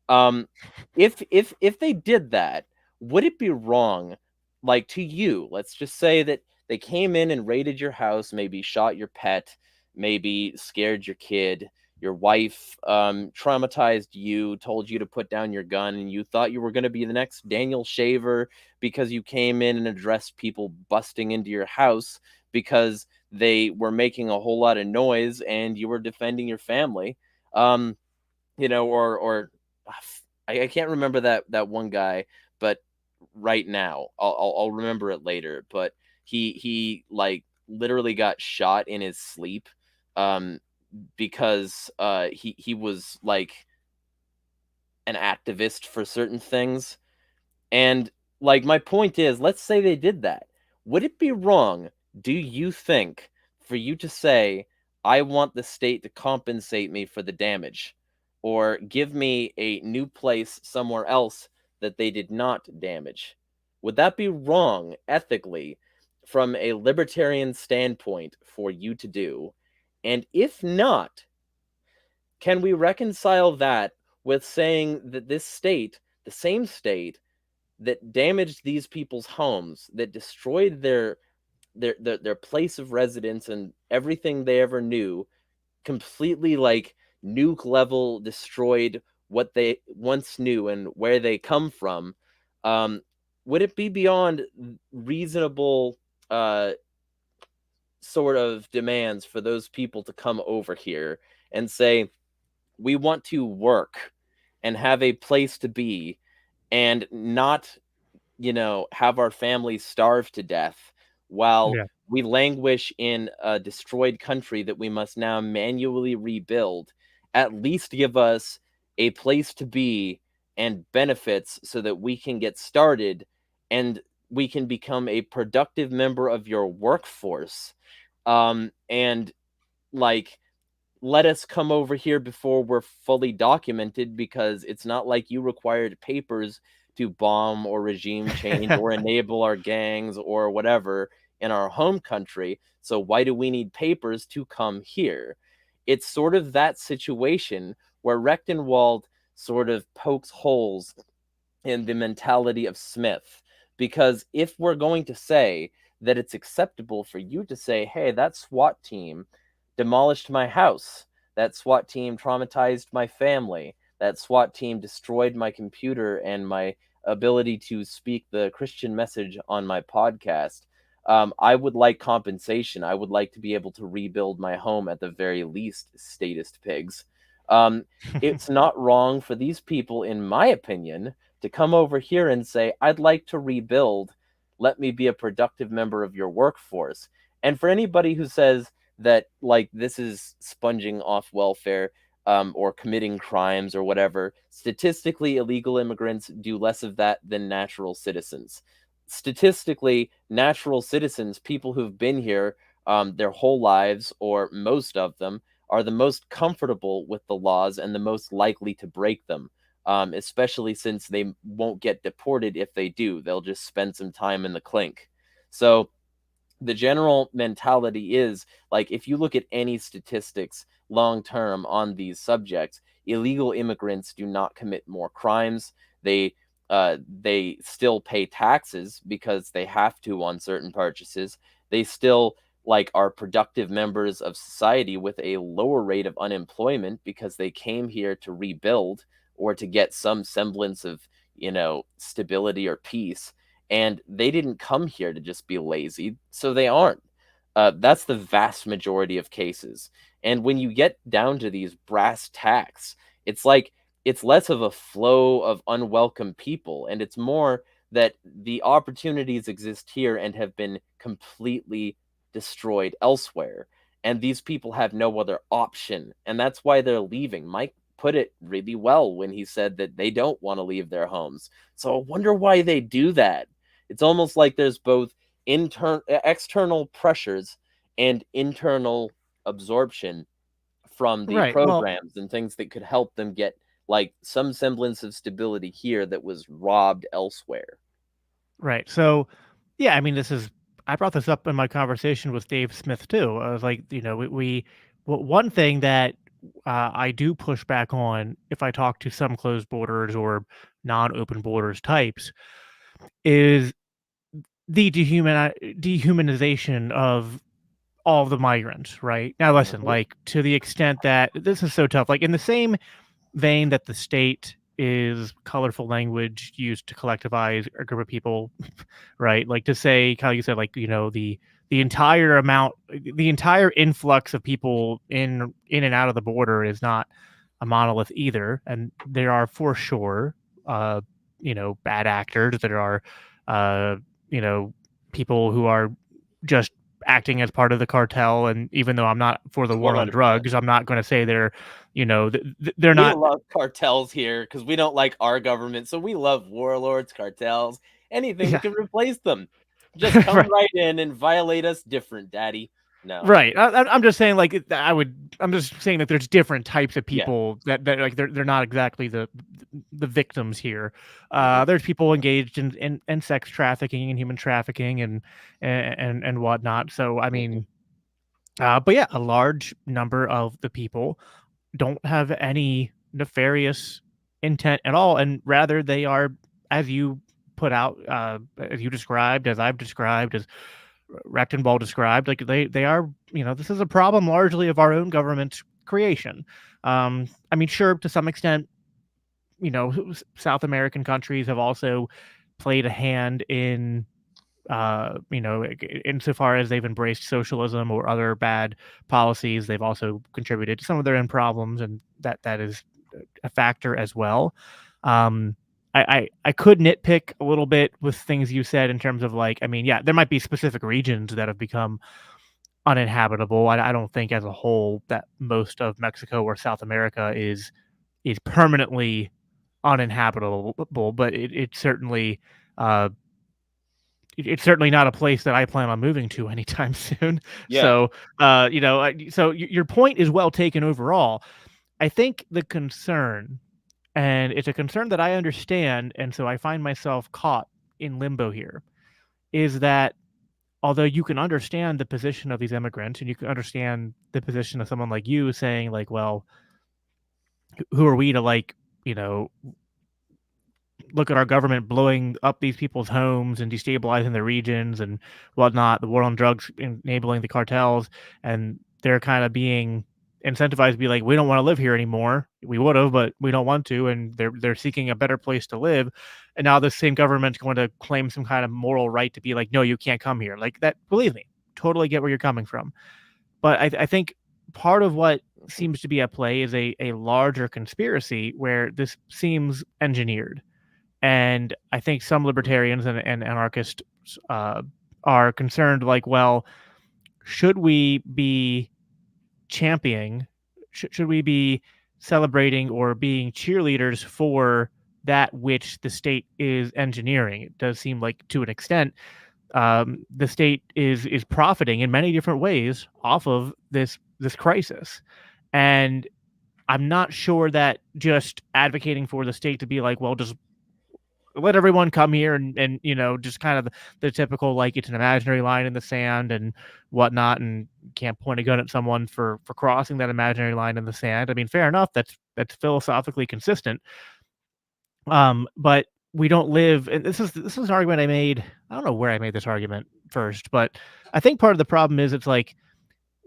um, if they did that, would it be wrong, like to you? Let's just say that they came in and raided your house, maybe shot your pet, maybe scared your kid, your wife traumatized you, told you to put down your gun, and you thought you were going to be the next Daniel Shaver because you came in and addressed people busting into your house because they were making a whole lot of noise and you were defending your family. Um, or I can't remember that one guy, but right now I'll remember it later. But he like literally got shot in his sleep, um, because he was like an activist for certain things. And like my point is, let's say they did that. Would it be wrong, do you think, for you to say, I want the state to compensate me for the damage or give me a new place somewhere else that they did not damage? Would that be wrong ethically from a libertarian standpoint for you to do? And if not, can we reconcile that with saying that this state, the same state, that damaged these people's homes, that destroyed their place of residence and everything they ever knew, completely like nuke level destroyed what they once knew and where they come from. Um, would it be beyond reasonable sort of demands for those people to come over here and say, we want to work and have a place to be and not, have our families starve to death while Yeah. we languish in a destroyed country that we must now manually rebuild? At least give us a place to be and benefits so that we can get started and we can become a productive member of your workforce. And like, let us come over here before we're fully documented, because it's not like you required papers to bomb or regime change or enable our gangs or whatever in our home country. So why do we need papers to come here? It's sort of that situation where Rechtenwald sort of pokes holes in the mentality of Smith. Because if we're going to say that it's acceptable for you to say, hey, that SWAT team demolished my house, that SWAT team traumatized my family, that SWAT team destroyed my computer and my ability to speak the Christian message on my podcast. I would like compensation. I would like to be able to rebuild my home at the very least, statist pigs. Um, it's not wrong for these people, in my opinion, to come over here and say, I'd like to rebuild. Let me be a productive member of your workforce. And for anybody who says that, like, this is sponging off welfare, or committing crimes or whatever, statistically, illegal immigrants do less of that than natural citizens. Statistically, natural citizens, people who've been here their whole lives, or most of them, are the most comfortable with the laws and the most likely to break them, especially since they won't get deported if they do. They'll just spend some time in the clink. So the general mentality is, like, if you look at any statistics long term on these subjects, illegal immigrants do not commit more crimes. They still pay taxes because they have to on certain purchases. They still like are productive members of society with a lower rate of unemployment because they came here to rebuild or to get some semblance of, stability or peace, and they didn't come here to just be lazy, so they aren't. That's the vast majority of cases. And when you get down to these brass tacks, it's like it's less of a flow of unwelcome people, and it's more that the opportunities exist here and have been completely destroyed elsewhere. And these people have no other option, and that's why they're leaving. Mike put it really well when he said that they don't want to leave their homes. So I wonder why they do that. It's almost like there's both external pressures and internal absorption from the Right. Well, programs and things that could help them get like some semblance of stability here that was robbed elsewhere. right. So, yeah, I mean, this is I brought this up in my conversation with Dave Smith too. I was like, one thing that I do push back on if I talk to some closed borders or non-open borders types is the dehumanization of all the migrants, right? Now, listen, Mhm. like to the extent that this is so tough, like in the same vein that the state is colorful language used to collectivize a group of people, right? Like to say, how you said, like the entire amount, the entire influx of people in and out of the border is not a monolith either, and there are for sure, uh, bad actors. There are, uh, you know, people who are just acting as part of the cartel. And even though I'm not for the war on 100%. drugs, I'm not going to say they're We not. love cartels here because we don't like our government, so we love warlords, cartels, anything that Yeah, can replace them. Just come right. right in and violate us different, daddy. No. Right. I'm just saying, like, I'm just saying that there's different types of Yeah. people that like they're not exactly the victims here. Mhm. There's people engaged in sex trafficking and human trafficking and whatnot. So I Mhm. mean, but yeah, a large number of the people don't have any nefarious intent at all, and rather they are, as you put out, as you described, as I've described, as Rectenball described, like they are, this is a problem largely of our own government's creation. I mean, sure, to some extent, South American countries have also played a hand in, insofar as they've embraced socialism or other bad policies, they've also contributed to some of their own problems, and that is a factor as well. Um, I could nitpick a little bit with things you said in terms of, like, I mean, yeah, there might be specific regions that have become uninhabitable. I don't think as a whole that most of Mexico or South America is permanently uninhabitable, but it certainly uh, it's certainly not a place that I plan on moving to anytime soon. Yeah. So, your point is well taken overall. I think the concern, and it's a concern that I understand, and so I find myself caught in limbo here, is that although you can understand the position of these immigrants and you can understand the position of someone like you saying, like, well, who are we to, like, you know, look at our government blowing up these people's homes and destabilizing the regions and whatnot, the war on drugs enabling the cartels, and they're kind of being incentivized to be like, we don't want to live here anymore. We would have, but we don't want to, and they're seeking a better place to live. And now this same government's going to claim some kind of moral right to be like, no, you can't come here. Like that, believe me, totally get where you're coming from. But I think part of what Mhm. seems to be at play is a larger conspiracy where this seems engineered, and I think some Mhm. libertarians and anarchists uh, are concerned, like, well, should we be championing, should we be celebrating or being cheerleaders for that which the state is engineering? It does seem like, to an extent, the state is profiting in many different ways off of this crisis, and I'm not sure that just advocating for the state to be like, well, just let everyone come here and just kind of the typical, like, it's an imaginary line in the sand and whatnot, and can't point a gun at someone for crossing that imaginary line in the sand. I mean, fair enough, that's philosophically consistent. But we don't live, and this is an argument I made. I don't know where I made this argument first, but I think part of the problem is, it's like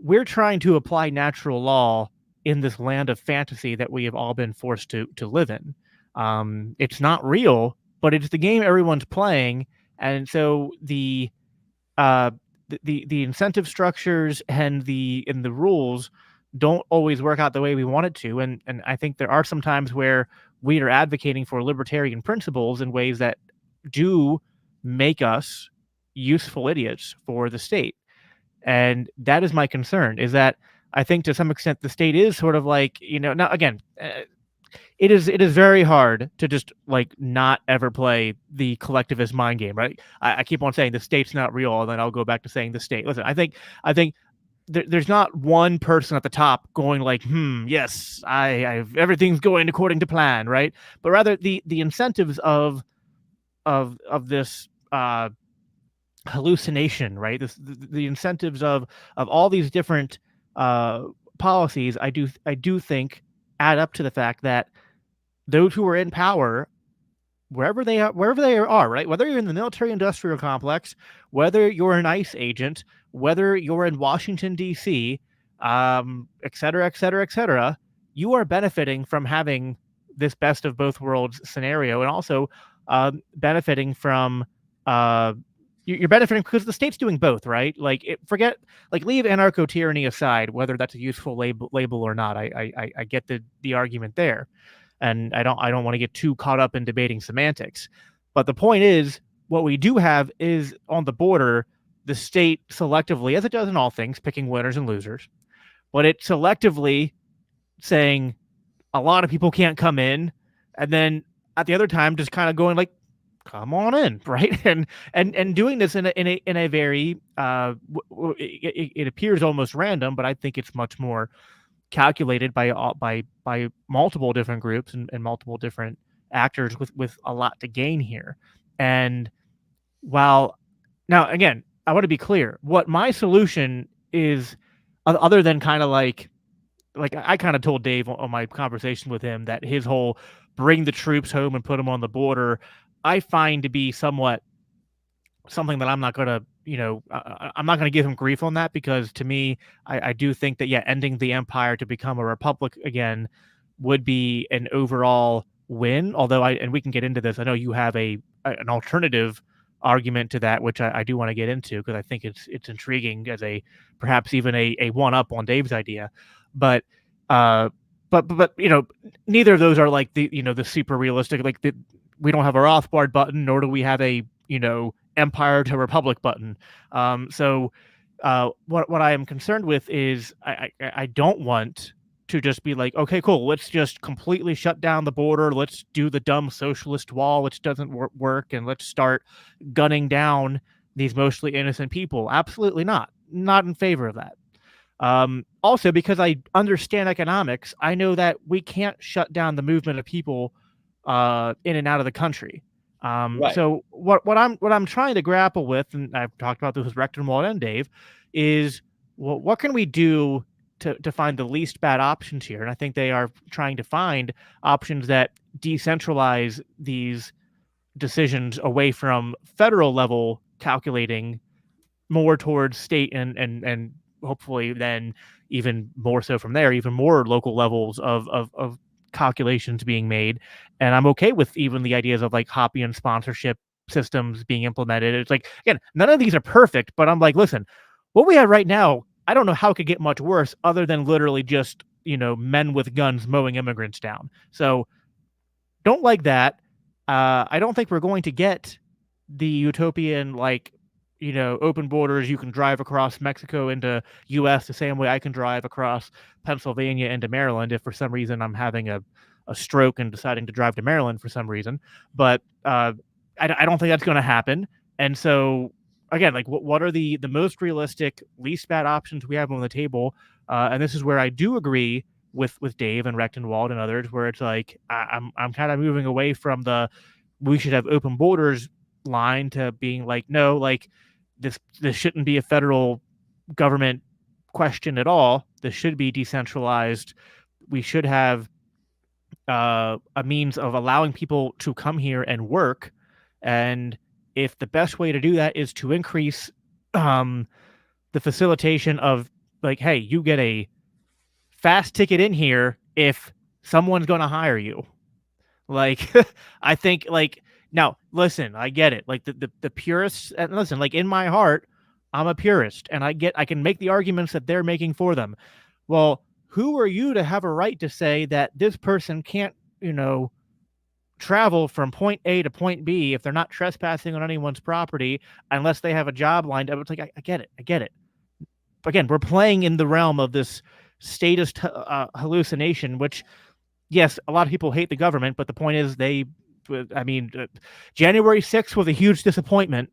we're trying to apply natural law in this land of fantasy that we have all been forced to live in. It's not real, but it's the game everyone's playing, and so uh, the incentive structures and the rules don't always work out the way we want it to, and I think there are some times where we are advocating for libertarian principles in ways that do make us useful idiots for the state. And that is my concern, is that I think to some extent the state is sort of like, now again, it is very hard to just, like, not ever play the collectivist mind game, right? I keep on saying the state's not real, and then I'll go back to saying the state. Listen, I think there's not one person at the top going like, yes, everything's going according to plan, right? But rather the incentives of this hallucination, right? The incentives of all these different uh, policies, I do think add up to the fact that those who are in power, wherever they are, right? Whether you're in the military industrial complex, whether you're an ICE agent, whether you're in Washington D.C., et cetera, et cetera, et cetera, you are benefiting from having this best of both worlds scenario, and also benefiting from uh, you're benefiting because the state's doing both, right? Like, leave anarcho tyranny aside, whether that's a useful label or not. I get the argument there, and I don't want to get too caught up in debating semantics. But the point is, what we do have is on the border, the state selectively, as it does in all things, picking winners and losers, but it selectively saying a lot of people can't come in, and then at the other time just kind of going like, come on in, right? And doing this in a very it appears almost random, but I think it's much more calculated by multiple different groups and multiple different actors with a lot to gain here. And while now again, I want to be clear, what my solution is, other than kind of like I kind of told Dave on my conversation with him that his whole bring the troops home and put them on the border, I find to be somewhat something that I'm not going to, I'm not going to give him grief on that, because to me, I do think that, yeah, ending the empire to become a republic again would be an overall win. Although and we can get into this. I know you have an alternative argument to that, which I do want to get into, because I think it's intriguing as perhaps even a one up on Dave's idea. But uh, but neither of those are like the super realistic. Like we don't have a Rothbard button, nor do we have a empire to republic button. So what I am concerned with is I don't want to just be like, okay, cool, let's just completely shut down the border, let's do the dumb socialist wall, which doesn't work, and let's start gunning down these mostly innocent people. Absolutely not in favor of that. Also, because I understand economics, I know that we can't shut down the movement of people in and out of the country. Right. So what I'm trying to grapple with, and I've talked about this with Rector Walt and Dave, is what can we do to find the least bad options here? And I think they are trying to find options that decentralize these decisions away from federal level calculating, more towards state and hopefully then even more so from there, even more local levels of calculations being made. And I'm okay with even the ideas of like Hoppian sponsorship systems being implemented. It's like, again, none of these are perfect, but I'm like, listen, what we have right now, I don't know how it could get much worse other than literally just, men with guns mowing immigrants down. So don't like that. I don't think we're going to get the utopian, like, open borders. You can drive across Mexico into U.S. the same way I can drive across Pennsylvania into Maryland if for some reason I'm having a stroke and deciding to drive to Maryland for some reason. But I don't think that's going to happen. And so, again, like, what are the most realistic, least bad options we have on the table? And this is where I do agree with Dave and Rechtenwald and others, where it's like I'm kind of moving away from the we should have open borders line to being like, no, like this shouldn't be a federal government question at all. This should be decentralized. We should have a means of allowing people to come here and work. And if the best way to do that is to increase the facilitation of, like, hey, you get a fast ticket in here if someone's going to hire you. Like, I think, like, now listen, I get it. Like the purists, and listen, like, in my heart, I'm a purist, and I can make the arguments that they're making for them. Well, who are you to have a right to say that this person can't, travel from point A to point B if they're not trespassing on anyone's property unless they have a job lined up? It's like, I get it. But again, we're playing in the realm of this statist hallucination, which, yes, a lot of people hate the government, but the point is January 6th was a huge disappointment.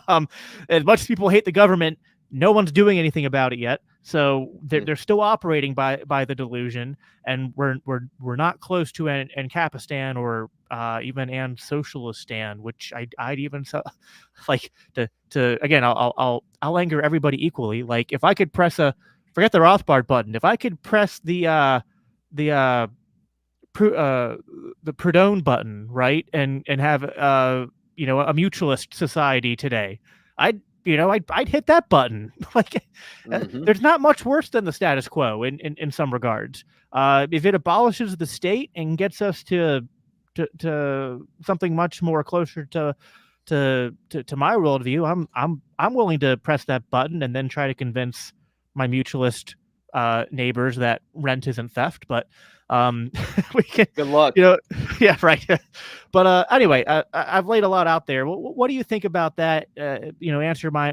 As much as people hate the government, no one's doing anything about it yet. So they're still operating by the delusion, and we're not close to an Ancapistan or even an Socialistan, which I'd even like to again I'll anger everybody equally. Like if I could press a forget the Rothbard button, if I could press the the Proudhon button, right, and have a mutualist society today, I'd hit that button. Like, Mm-hmm. there's not much worse than the status quo in some regards. If it abolishes the state and gets us to something much more closer to my worldview, I'm willing to press that button and then try to convince my mutualist neighbors that rent isn't theft. But we can, Good luck. you know, yeah, right. But anyway, I've laid a lot out there. What do you think about that? Answer my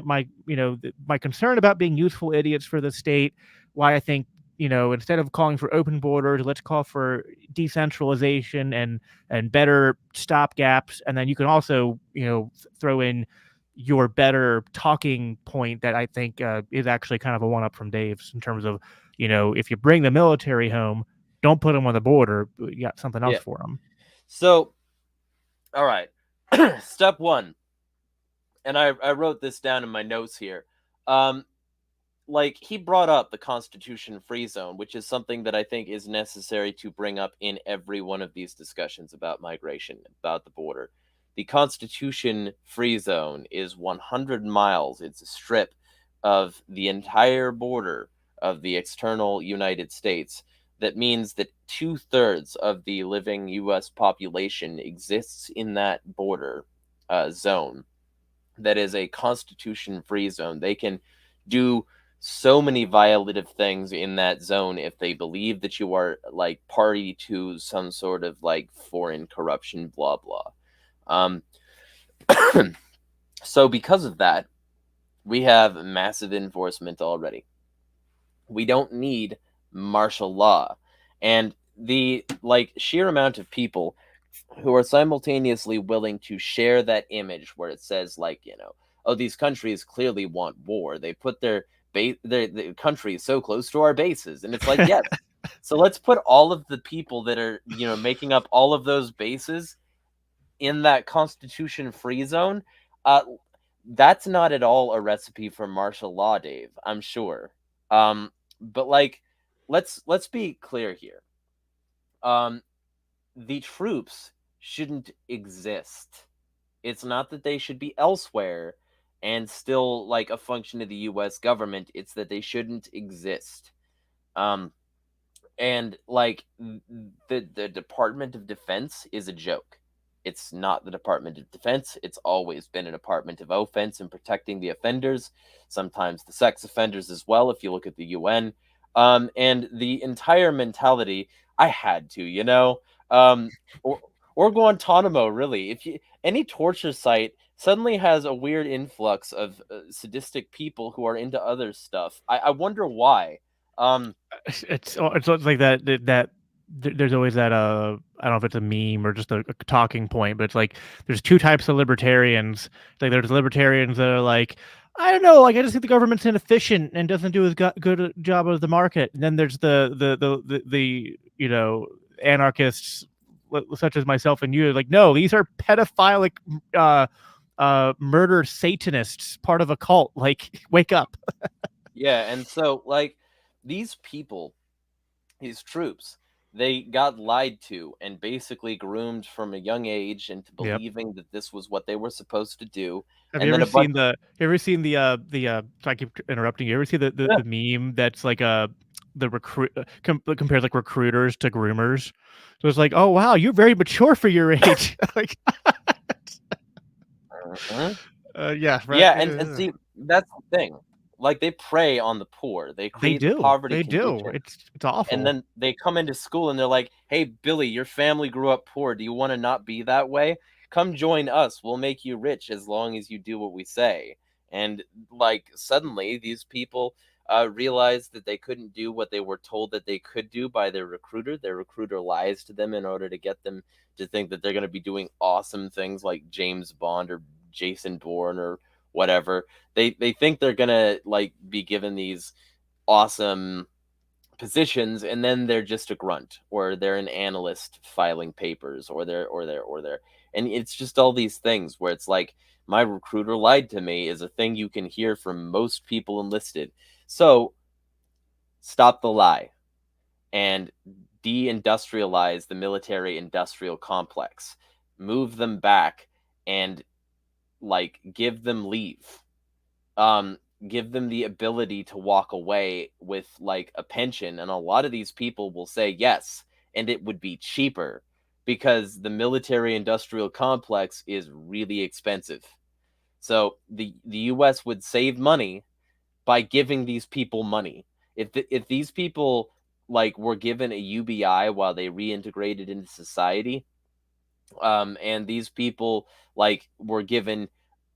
concern about being useful idiots for the state. Why I think instead of calling for open borders, let's call for decentralization and better stopgaps. And then you can also throw in your better talking point that I think is actually kind of a one up from Dave's in terms of if you bring the military home, don't put them on the border. You got something else Yeah. for them. So, all right. Step one, and I wrote this down in my notes here. Like he brought up the Constitution free zone, which is something that I think is necessary to bring up in every one of these discussions about migration, about the border. The Constitution free zone is 100 miles. It's a strip of the entire border of the external United States. That means that 2/3 of the living U.S. population exists in that border zone. That is a Constitution free zone. They can do so many violative things in that zone if they believe that you are like party to some sort of like foreign corruption, blah blah. Um, so because of that, we have massive enforcement already. We don't need martial law, and the like sheer amount of people who are simultaneously willing to share that image where it says like oh, these countries clearly want war, they put their countries so close to our bases, and it's like yes, so let's put all of the people that are making up all of those bases in that Constitution free zone. That's not at all a recipe for martial law, Dave, I'm sure. But like let's be clear here. The troops shouldn't exist. It's not that they should be elsewhere and still like a function of the US government. It's that they shouldn't exist. Um and like the Department of Defense is a joke. It's not the Department of Defense. It's always been a Department of Offense and protecting the offenders, sometimes the sex offenders as well, if you look at the UN. And the entire mentality, I had to, um, or, or Guantanamo, really. If you any torture site suddenly has a weird influx of sadistic people who are into other stuff, I wonder why. Um, It's like that there's always that I don't know if it's a meme or just a talking point, but it's like there's two types of libertarians. Like there's libertarians that are like, I don't know, like I just think the government's inefficient and doesn't do as good a job as the market. And then there's the anarchists such as myself and you, like, no, these are pedophilic uh murder satanists, part of a cult. Like, wake up. yeah, and so like these people, these troops, they got lied to and basically groomed from a young age into Yep. believing that this was what they were supposed to do. Have you And then ever a bunch seen the? Have you ever seen the? I keep interrupting you. You ever see yeah, the meme that's like the recruit compares like recruiters to groomers? So it's like, oh wow, you're very mature for your age. Like, mhm. yeah, right. Yeah, and see, that's the thing. Like they prey on the poor. They They create the do. poverty They do. condition. It's And awful. then they come into school and they're like, "Hey, Billy, your family grew up poor. Do you want to not be that way? Come join us. We'll make you rich as long as you do what we say." And like suddenly, these people realize that they couldn't do what they were told that they could do by their recruiter. Their recruiter lies to them in order to get them to think that they're going to be doing awesome things like James Bond or Jason Bourne or whatever. They think they're gonna like be given these awesome positions, and then they're just a grunt, or they're an analyst filing papers, or they're and it's just all these things where it's like, my recruiter lied to me is a thing you can hear from most people enlisted. So stop the lie and deindustrialize the military industrial complex. Move them back and like give them leave. Um give them the ability to walk away with like a pension, and a lot of these people will say yes, and it would be cheaper because the military industrial complex is really expensive. So the US would save money by giving these people money. If these people like were given a UBI while they reintegrated into society, and these people like were given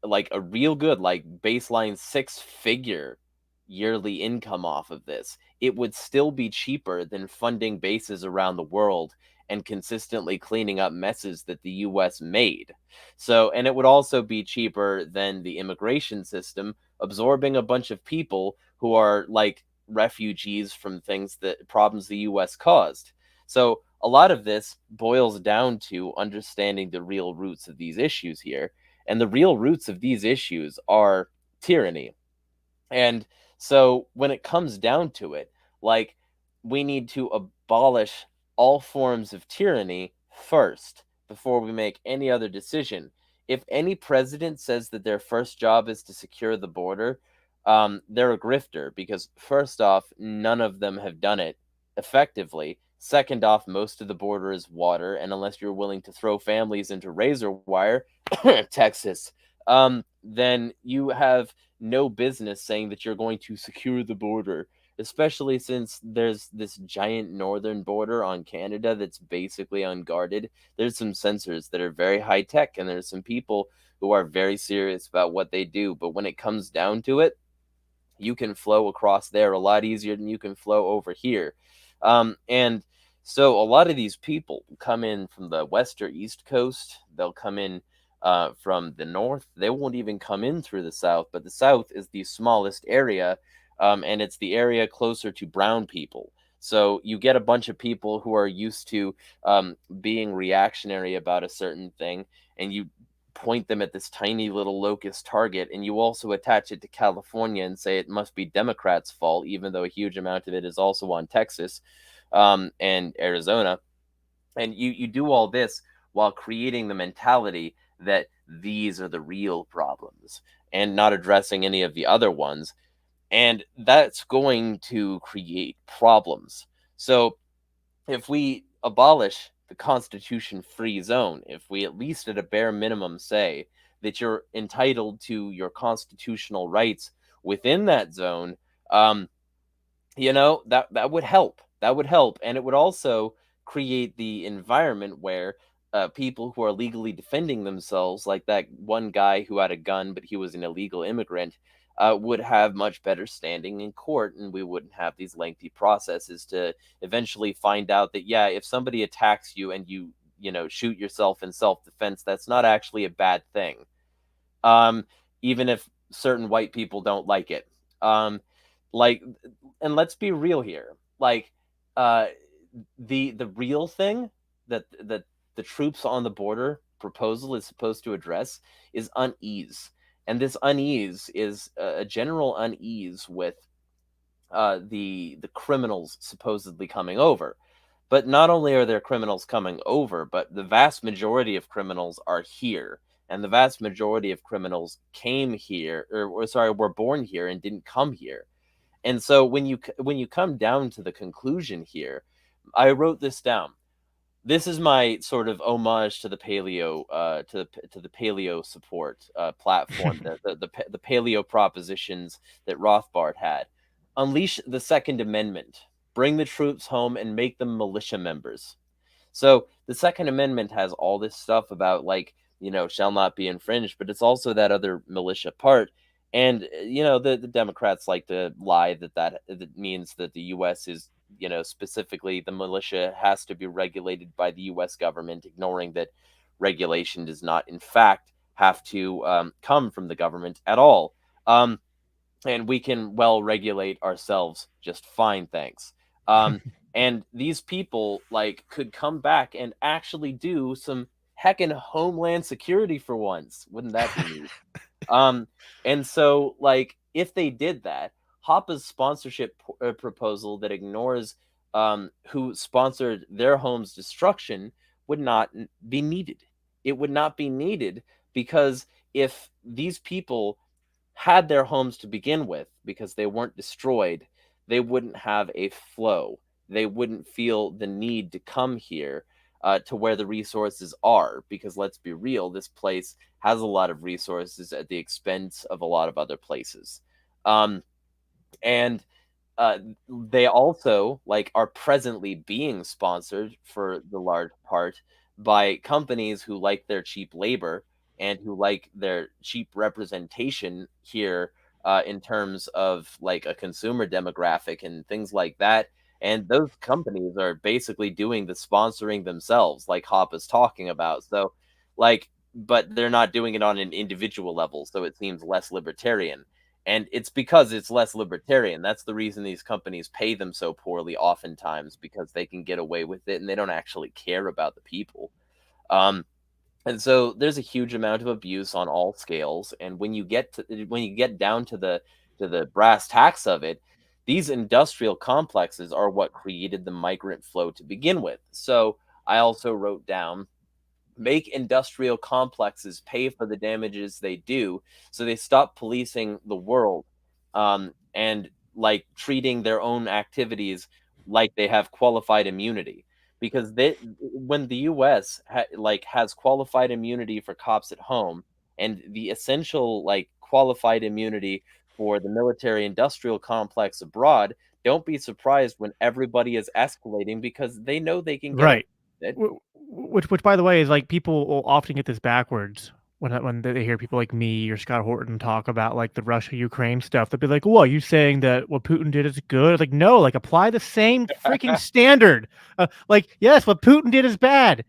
like a real good like baseline six-figure yearly income off of this, it would still be cheaper than funding bases around the world and consistently cleaning up messes that the US made. So, and it would also be cheaper than the immigration system absorbing a bunch of people who are like refugees from things that problems the US caused. So, a lot of this boils down to understanding the real roots of these issues here. And the real roots of these issues are tyranny. And so when it comes down to it, like, we need to abolish all forms of tyranny first before we make any other decision. If any president says that their first job is to secure the border, they're a grifter, because first off, none of them have done it effectively. Second off, most of the border is water, and unless you're willing to throw families into razor wire, Texas, then you have no business saying that you're going to secure the border, especially since there's this giant northern border on Canada that's basically unguarded. There's some sensors that are very high tech, and there's some people who are very serious about what they do. But when it comes down to it, you can flow across there a lot easier than you can flow over here. And so a lot of these people come in from the west or east coast. They'll come in from the north. They won't even come in through the south, but the south is the smallest area, and it's the area closer to brown people. So you get a bunch of people who are used to being reactionary about a certain thing, and you point them at this tiny little locust target, and you also attach it to California and say it must be Democrats' fault, even though a huge amount of it is also on Texas, and Arizona. And you do all this while creating the mentality that these are the real problems and not addressing any of the other ones. And that's going to create problems. So if we abolish the constitution free zone, if we at least at a bare minimum say that you're entitled to your constitutional rights within that zone, um, that would help. That would help, and it would also create the environment where people who are legally defending themselves, like that one guy who had a gun but he was an illegal immigrant, would have much better standing in court, and we wouldn't have these lengthy processes to eventually find out that, yeah, if somebody attacks you and you shoot yourself in self-defense, that's not actually a bad thing, um, even if certain white people don't like it. Um, like, and let's be real here. Like, uh, the real thing that the troops on the border proposal is supposed to address is unease, and this unease is a general unease with the criminals supposedly coming over. But not only are there criminals coming over, but the vast majority of criminals are here. And the vast majority of criminals came here, or sorry, were born here and didn't come here. And so when you come down to the conclusion here, I wrote this down. This is my sort of homage to the paleo to the paleo support platform, the paleo propositions that Rothbard had. Unleash the Second Amendment, bring the troops home, and make them militia members. So the Second Amendment has all this stuff about, like, shall not be infringed, but it's also that other militia part. And the Democrats like to lie that means that the U.S. is, specifically the militia has to be regulated by the U.S. government, ignoring that regulation does not, in fact, have to come from the government at all. Um, and we can well regulate ourselves just fine, thanks. Um, and these people like could come back and actually do some heckin' homeland security for once. Wouldn't that be neat? Um, and so, like, if they did that, Hoppa's sponsorship proposal that ignores who sponsored their home's destruction would not be needed. It would not be needed because if these people had their homes to begin with because they weren't destroyed, they wouldn't have a flow. They wouldn't feel the need to come here to where the resources are. Because let's be real, this place has a lot of resources at the expense of a lot of other places. Um, and uh, they also like are presently being sponsored for the large part by companies who like their cheap labor and who like their cheap representation here in terms of like a consumer demographic and things like that. And those companies are basically doing the sponsoring themselves, like Hop is talking about. So, like, but they're not doing it on an individual level, so it seems less libertarian, and it's because it's less libertarian. That's the reason these companies pay them so poorly oftentimes, because they can get away with it and they don't actually care about the people. Um, and so there's a huge amount of abuse on all scales. And when you get down to the brass tacks of it, these industrial complexes are what created the migrant flow to begin with. So I also wrote down, make industrial complexes pay for the damages they do, so they stop policing the world, and like treating their own activities like they have qualified immunity. Because when the US like has qualified immunity for cops at home, and the essential like qualified immunity for the military industrial complex abroad, don't be surprised when everybody is escalating because they know they can get away Right. with it. Which, by the way, is like people will often get this backwards when they hear people like me or Scott Horton talk about like the Russia Ukraine stuff. They'll be like, "Well, are you saying that what Putin did is good?" It's like, no, like apply the same freaking standard. Like, yes, what Putin did is bad.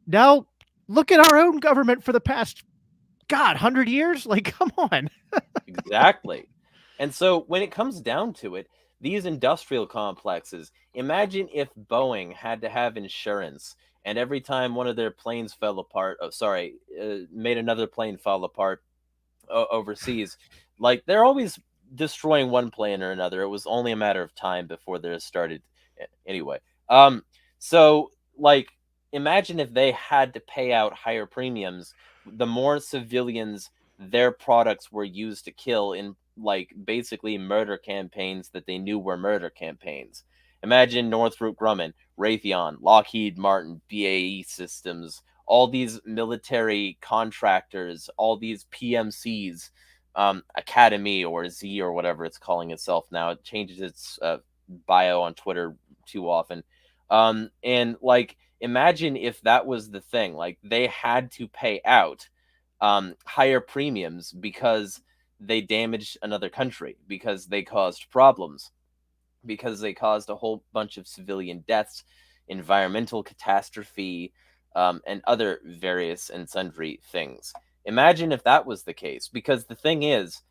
Now, look at our own government for the past 100 years. Like, come on. Exactly. And so when it comes down to it, these industrial complexes, imagine if Boeing had to have insurance and every time one of their planes fell apart, oh, sorry, made another plane fall apart overseas, like they're always destroying one plane or another. It was only a matter of time before they started. Anyway, um, so like imagine if they had to pay out higher premiums, the more civilians their products were used to kill in like basically murder campaigns that they knew were murder campaigns. Imagine Northrop Grumman, Raytheon, Lockheed Martin, BAE Systems, all these military contractors, all these PMCs, Academy or Z or whatever it's calling itself now. It changes its bio on Twitter too often. And like, imagine if that was the thing. Like, they had to pay out higher premiums because they damaged another country, because they caused problems, because they caused a whole bunch of civilian deaths, environmental catastrophe, and other various and sundry things. Imagine if that was the case, because the thing is,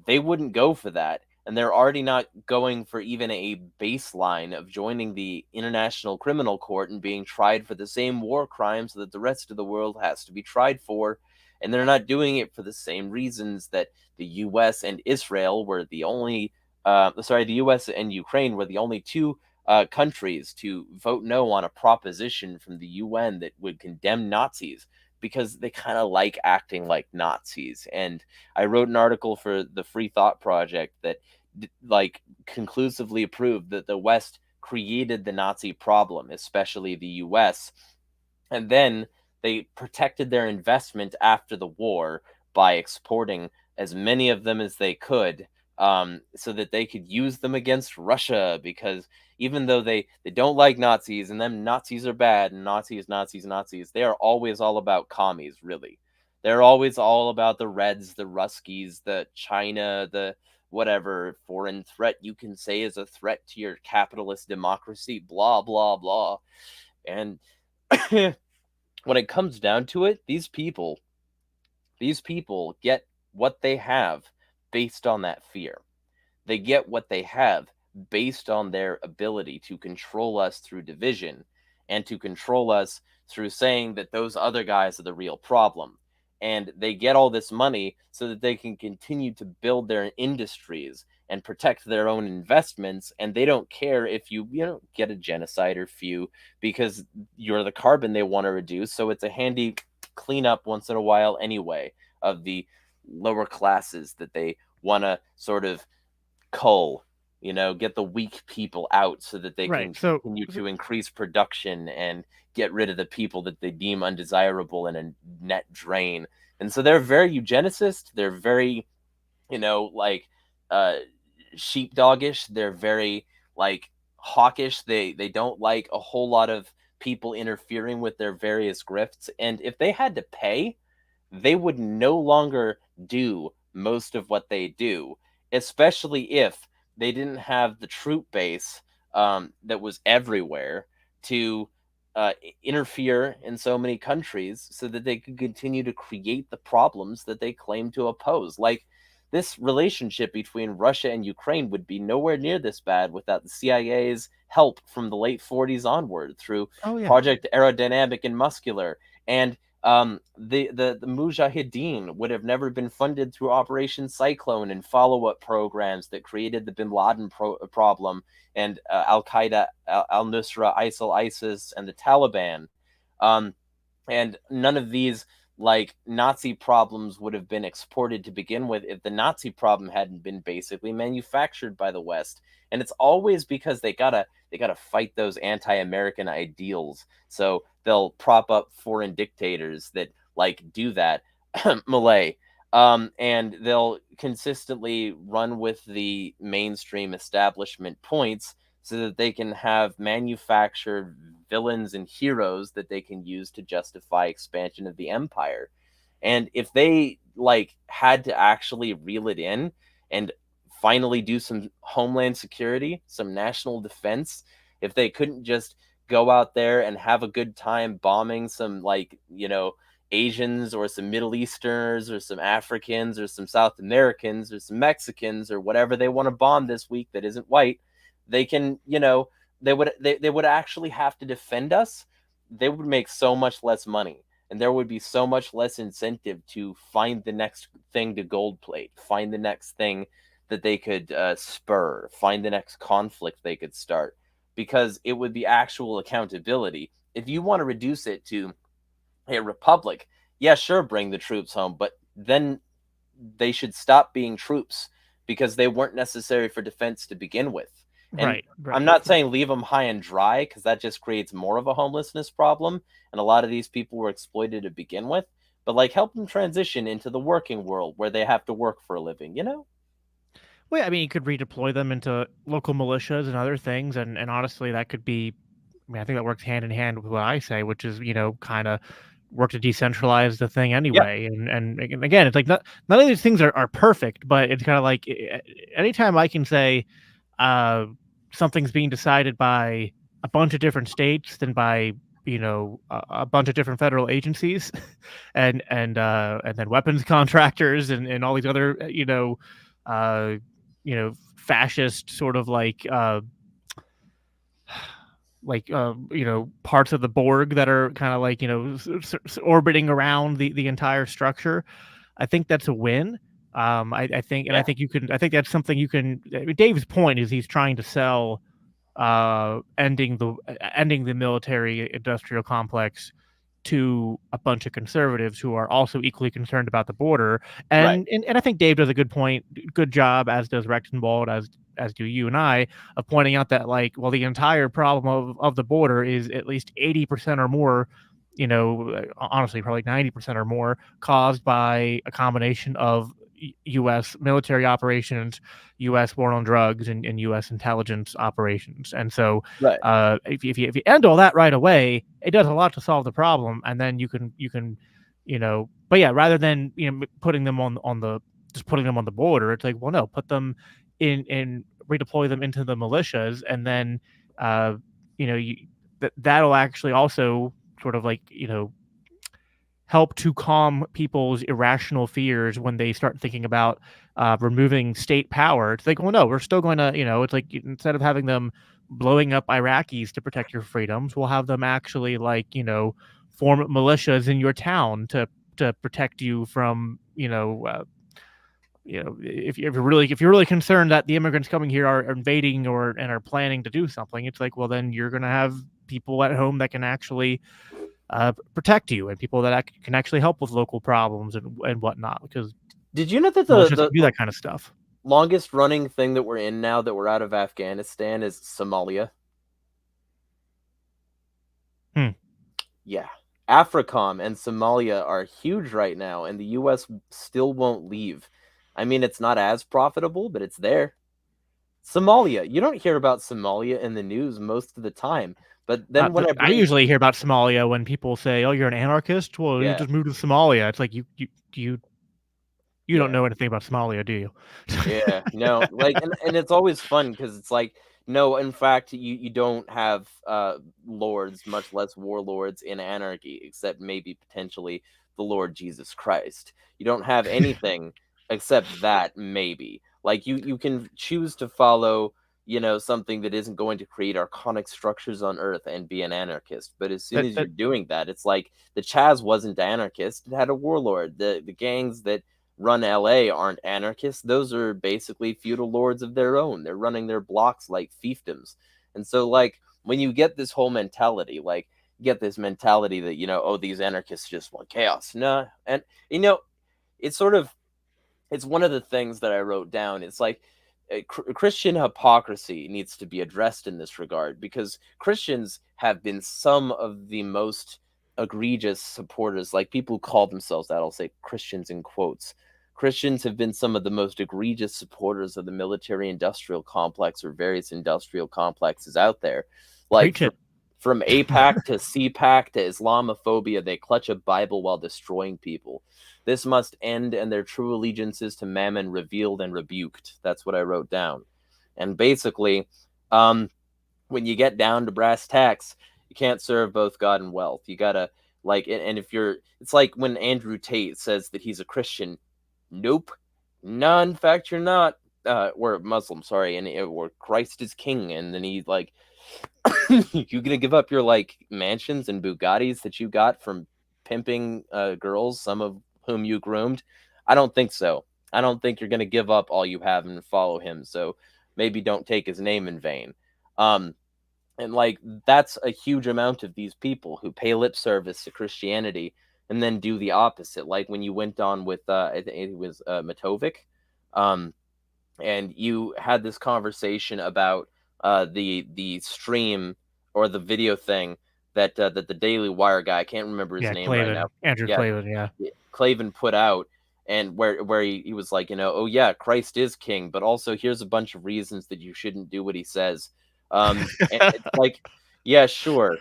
they wouldn't go for that. And they're already not going for even a baseline of joining the International Criminal Court and being tried for the same war crimes that the rest of the world has to be tried for. And they're not doing it for the same reasons that the US and Israel were the only, the US and Ukraine were the only two countries to vote no on a proposition from the UN that would condemn Nazis, because they kind of like acting like Nazis. And I wrote an article for the Free Thought Project that like conclusively proved that the West created the Nazi problem, especially the US, and then they protected their investment after the war by exporting as many of them as they could, so that they could use them against Russia. Because even though they don't like Nazis, and them Nazis are bad, and Nazis, they are always all about commies, really. They're always all about the Reds, the Ruskies, the China, the whatever foreign threat you can say is a threat to your capitalist democracy, blah, blah, blah. And when it comes down to it, these people get what they have based on that fear. They get what they have based on their ability to control us through division and to control us through saying that those other guys are the real problem. And they get all this money so that they can continue to build their industries and protect their own investments. And they don't care if you get a genocide or few, because you're the carbon they want to reduce. So it's a handy cleanup once in a while anyway of the lower classes that they want to sort of cull, get the weak people out so that they Right. can continue to increase production and get rid of the people that they deem undesirable and a net drain. And so they're very eugenicist. They're very, like sheepdogish. They're very like hawkish. They don't like a whole lot of people interfering with their various grifts. And if they had to pay, they would no longer do most of what they do, especially if they didn't have the troop base that was everywhere to interfere in so many countries so that they could continue to create the problems that they claim to oppose. Like, this relationship between Russia and Ukraine would be nowhere near this bad without the CIA's help from the late 40s onward through Oh yeah. Project Aerodynamic and Muscular. And the Mujahideen would have never been funded through Operation Cyclone and follow-up programs that created the Bin Laden problem and Al Qaeda, Al Nusra, ISIL, ISIS, and the Taliban. Um, and none of these like Nazi problems would have been exported to begin with if the Nazi problem hadn't been basically manufactured by the West. And it's always because they gotta fight those anti-American ideals. So they'll prop up foreign dictators that like do that. Malay. And they'll consistently run with the mainstream establishment points so that they can have manufactured villains and heroes that they can use to justify expansion of the empire. And if they like had to actually reel it in and finally do some homeland security, some national defense, if they couldn't just go out there and have a good time bombing some like, Asians or some Middle Easterners or some Africans or some South Americans or some Mexicans or whatever they want to bomb this week that isn't white, they can, they would actually have to defend us. They would make so much less money, and there would be so much less incentive to find the next thing to gold plate, find the next thing that they could spur, find the next conflict they could start, because it would be actual accountability. If you want to reduce it to a republic, yeah, sure, bring the troops home, but then they should stop being troops because they weren't necessary for defense to begin with. And Right. I'm Right. not saying leave them high and dry, because that just creates more of a homelessness problem. And a lot of these people were exploited to begin with. But like, help them transition into the working world where they have to work for a living. Well, yeah, I mean, you could redeploy them into local militias and other things, and honestly, that could be. I mean, I think that works hand in hand with what I say, which is kind of work to decentralize the thing Yeah, anyway. And again, it's like none of these things are perfect, but it's kind of like anytime I can say uh, something's being decided by a bunch of different states than by a bunch of different federal agencies and then weapons contractors and all these other uh, fascist sort of parts of the Borg that are kind of like orbiting around the entire structure. I think that's a win. I think, and I yeah, think you can. I think that's something you can. I mean, Dave's point is he's trying to sell ending the military industrial complex to a bunch of conservatives who are also equally concerned about the border. right, And I think Dave does a good job, as does Rexenwald, as do you and I, of pointing out that like, well, the entire problem of the border is at least 80% or more, honestly, probably 90% or more, caused by a combination of U.S. military operations, U.S. war on drugs, and U.S. intelligence operations. And so, right, if you end all that right away, it does a lot to solve the problem. And then but yeah, rather than putting them on the just putting them on the border, it's like, well, no, put them in redeploy them into the militias, and then you know you that'll actually also sort of like help to calm people's irrational fears when they start thinking about removing state power. It's like, well, no, we're still going to, it's like instead of having them blowing up Iraqis to protect your freedoms, we'll have them actually form militias in your town to protect you from, if you're really concerned that the immigrants coming here are invading and are planning to do something, it's like, well, then you're going to have people at home that can actually protect you, and people that can actually help with local problems and whatnot. Because did you know that militias can do that kind of stuff? Longest running thing that we're in now that we're out of Afghanistan is Somalia? Yeah. AFRICOM and Somalia are huge right now, and the U.S. still won't leave. I mean, it's not as profitable, but it's there. Somalia. You don't hear about Somalia in the news most of the time. But then when I usually hear about Somalia when people say, "Oh, you're an anarchist." Well, you just moved to Somalia. It's like you don't know anything about Somalia, do you? Yeah, no, like, and it's always fun because it's like, no, in fact, you don't have lords, much less warlords in anarchy, except maybe potentially the Lord Jesus Christ. You don't have anything except that, maybe. Like, you can choose to follow, something that isn't going to create archonic structures on Earth and be an anarchist. But as soon as you're doing that, it's like the Chaz wasn't anarchist; it had a warlord. The gangs that run LA aren't anarchists. Those are basically feudal lords of their own. They're running their blocks like fiefdoms. And so, like, when you get this whole mentality, like, you get this mentality that, oh, these anarchists just want chaos. No. And, it's sort of, it's one of the things that I wrote down. It's like, Christian hypocrisy needs to be addressed in this regard, because Christians have been some of the most egregious supporters, like people who call themselves that, I'll say Christians in quotes. Christians have been some of the most egregious supporters of the military industrial complex or various industrial complexes out there. Like from APAC to CPAC to Islamophobia, they clutch a Bible while destroying people. This must end, and their true allegiances to Mammon revealed and rebuked. That's what I wrote down. And basically, when you get down to brass tacks, you can't serve both God and wealth. You gotta, like, and if you're, it's like when Andrew Tate says that he's a Christian. Nope. No, in fact, you're not. We're Muslim, sorry, and or Christ is king, and then he's like, you gonna give up your like mansions and Bugattis that you got from pimping girls, some of whom you groomed? I don't think so. I don't think you're gonna give up all you have and follow him. So maybe don't take his name in vain. And like, that's a huge amount of these people who pay lip service to Christianity and then do the opposite. Like when you went on with I think it was Matovic, and you had this conversation about the stream or the video thing that that the Daily Wire guy, I can't remember his name right now. Andrew Klavan, Klavan put out, and where he was like, oh yeah, Christ is king, but also here's a bunch of reasons that you shouldn't do what he says. And it's like, yeah, sure.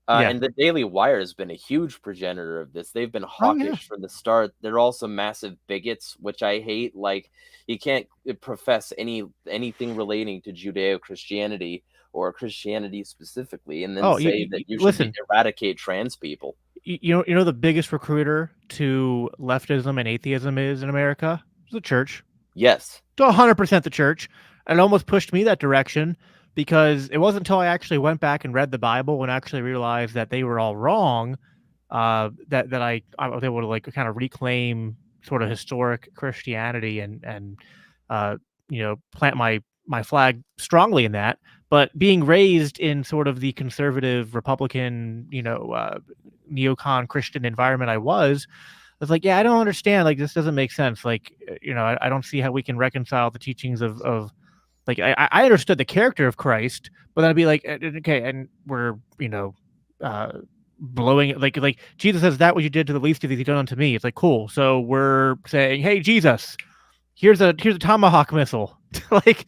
And the Daily Wire has been a huge progenitor of this. They've been hawkish from the start. They're also massive bigots, which I hate. Like, you can't profess anything relating to Judeo-Christianity or Christianity specifically, and then say that you should eradicate trans people. You know the biggest recruiter to leftism and atheism is in America? It's the church. Yes. To 100% the church. And it almost pushed me that direction, because it wasn't until I actually went back and read the Bible and actually realized that they were all wrong, that I was able to like kind of reclaim sort of historic Christianity and plant my flag strongly in that. But being raised in sort of the conservative Republican, neocon Christian environment I was like, yeah, I don't understand. Like, this doesn't make sense. Like, I don't see how we can reconcile the teachings of like, I understood the character of Christ, but then I'd be like, okay, and we're, blowing like Jesus says, that what you did to the least of these, you done unto me. It's like, cool. So we're saying, hey, Jesus, here's a tomahawk missile. like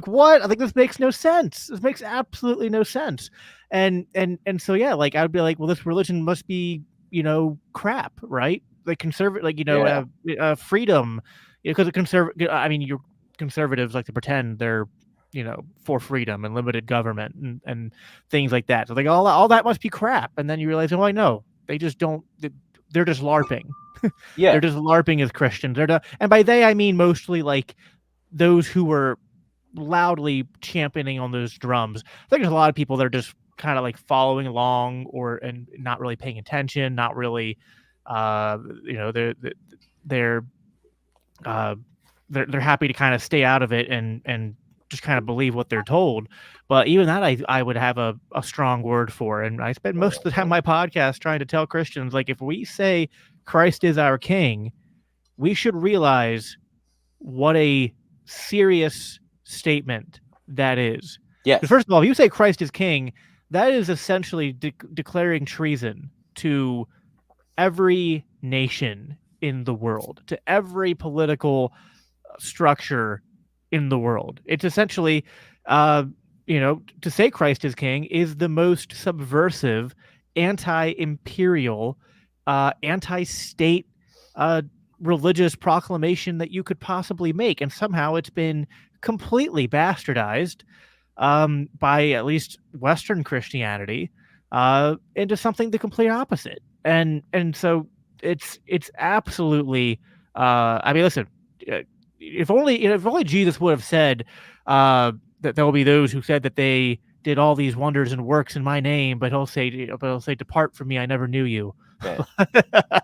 what? I think this makes no sense. This makes absolutely no sense. And so yeah, like I'd be like, well, this religion must be, crap, right? Like conservative, like freedom, because your conservatives like to pretend they're, for freedom and limited government and things like that. So like all that must be crap. And then you realize, oh, I know They just don't. They're just LARPing. Yeah. They're just LARPing as Christians. And by they I mean mostly like those who were loudly championing on those drums. I think there's a lot of people that are just kind of like following along and not really paying attention, not really, you know, they're uh, they're happy to kind of stay out of it and just kind of believe what they're told. But even that, I would have a strong word for. And I spend most of the time my podcast trying to tell Christians, like, if we say Christ is our king, we should realize what a serious statement that is. Yes. Because first of all, if you say Christ is king, that is essentially declaring treason to every nation in the world, to every political structure in the world. It's essentially, uh, to say Christ is king is the most subversive, anti-imperial, anti-state uh, religious proclamation that you could possibly make, and somehow it's been completely bastardized by at least Western Christianity into something the complete opposite. And so it's absolutely. I mean, listen. If only Jesus would have said that there will be those who said that they did all these wonders and works in my name, but he'll say, "Depart from me, I never knew you." Yeah.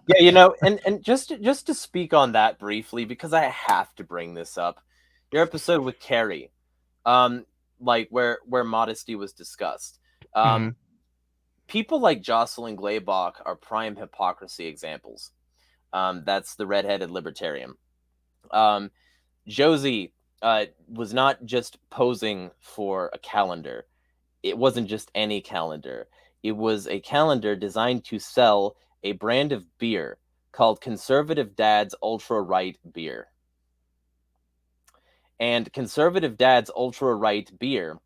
Yeah, and just to speak on that briefly, because I have to bring this up. Your episode with Carrie, like where modesty was discussed. Mhm. People like Jocelyn Glaybach are prime hypocrisy examples. That's the redheaded libertarian. Josie was not just posing for a calendar. It wasn't just any calendar. It was a calendar designed to sell a brand of beer called Conservative Dad's Ultra Right Beer. And Conservative Dad's Ultra Right Beer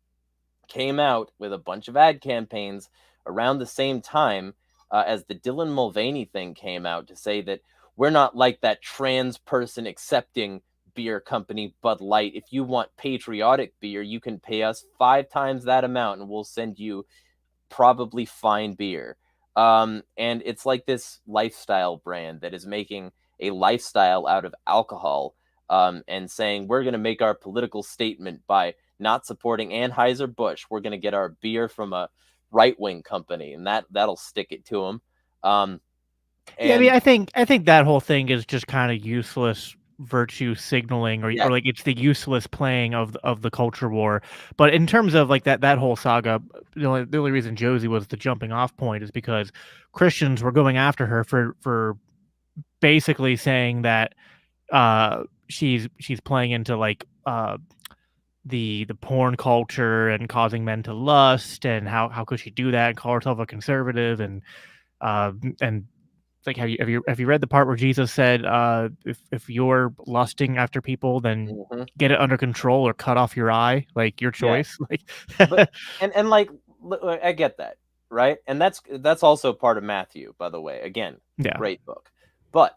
came out with a bunch of ad campaigns around the same time as the Dylan Mulvaney thing came out to say that we're not like that trans person accepting beer company Bud Light. If you want patriotic beer, you can pay us 5 times that amount and we'll send you probably fine beer. And it's like this lifestyle brand that is making a lifestyle out of alcohol, and saying we're going to make our political statement by not supporting Anheuser-Busch. We're going to get our beer from a right-wing company, and that'll stick it to them. Yeah, I mean, And I think that whole thing is just kind of useless virtue signaling, or yeah, like it's the useless playing of the culture war. But in terms of like that whole saga, the only reason Josie was the jumping off point is because Christians were going after her for basically saying that she's playing into like the porn culture and causing men to lust, and how could she do that and call herself a conservative, and like, have you read the part where Jesus said, if you're lusting after people, then mhm, get it under control or cut off your eye, like your yeah. choice. Like, But and like I get that, right? And that's also part of Matthew, by the way. Again, yeah, great book. But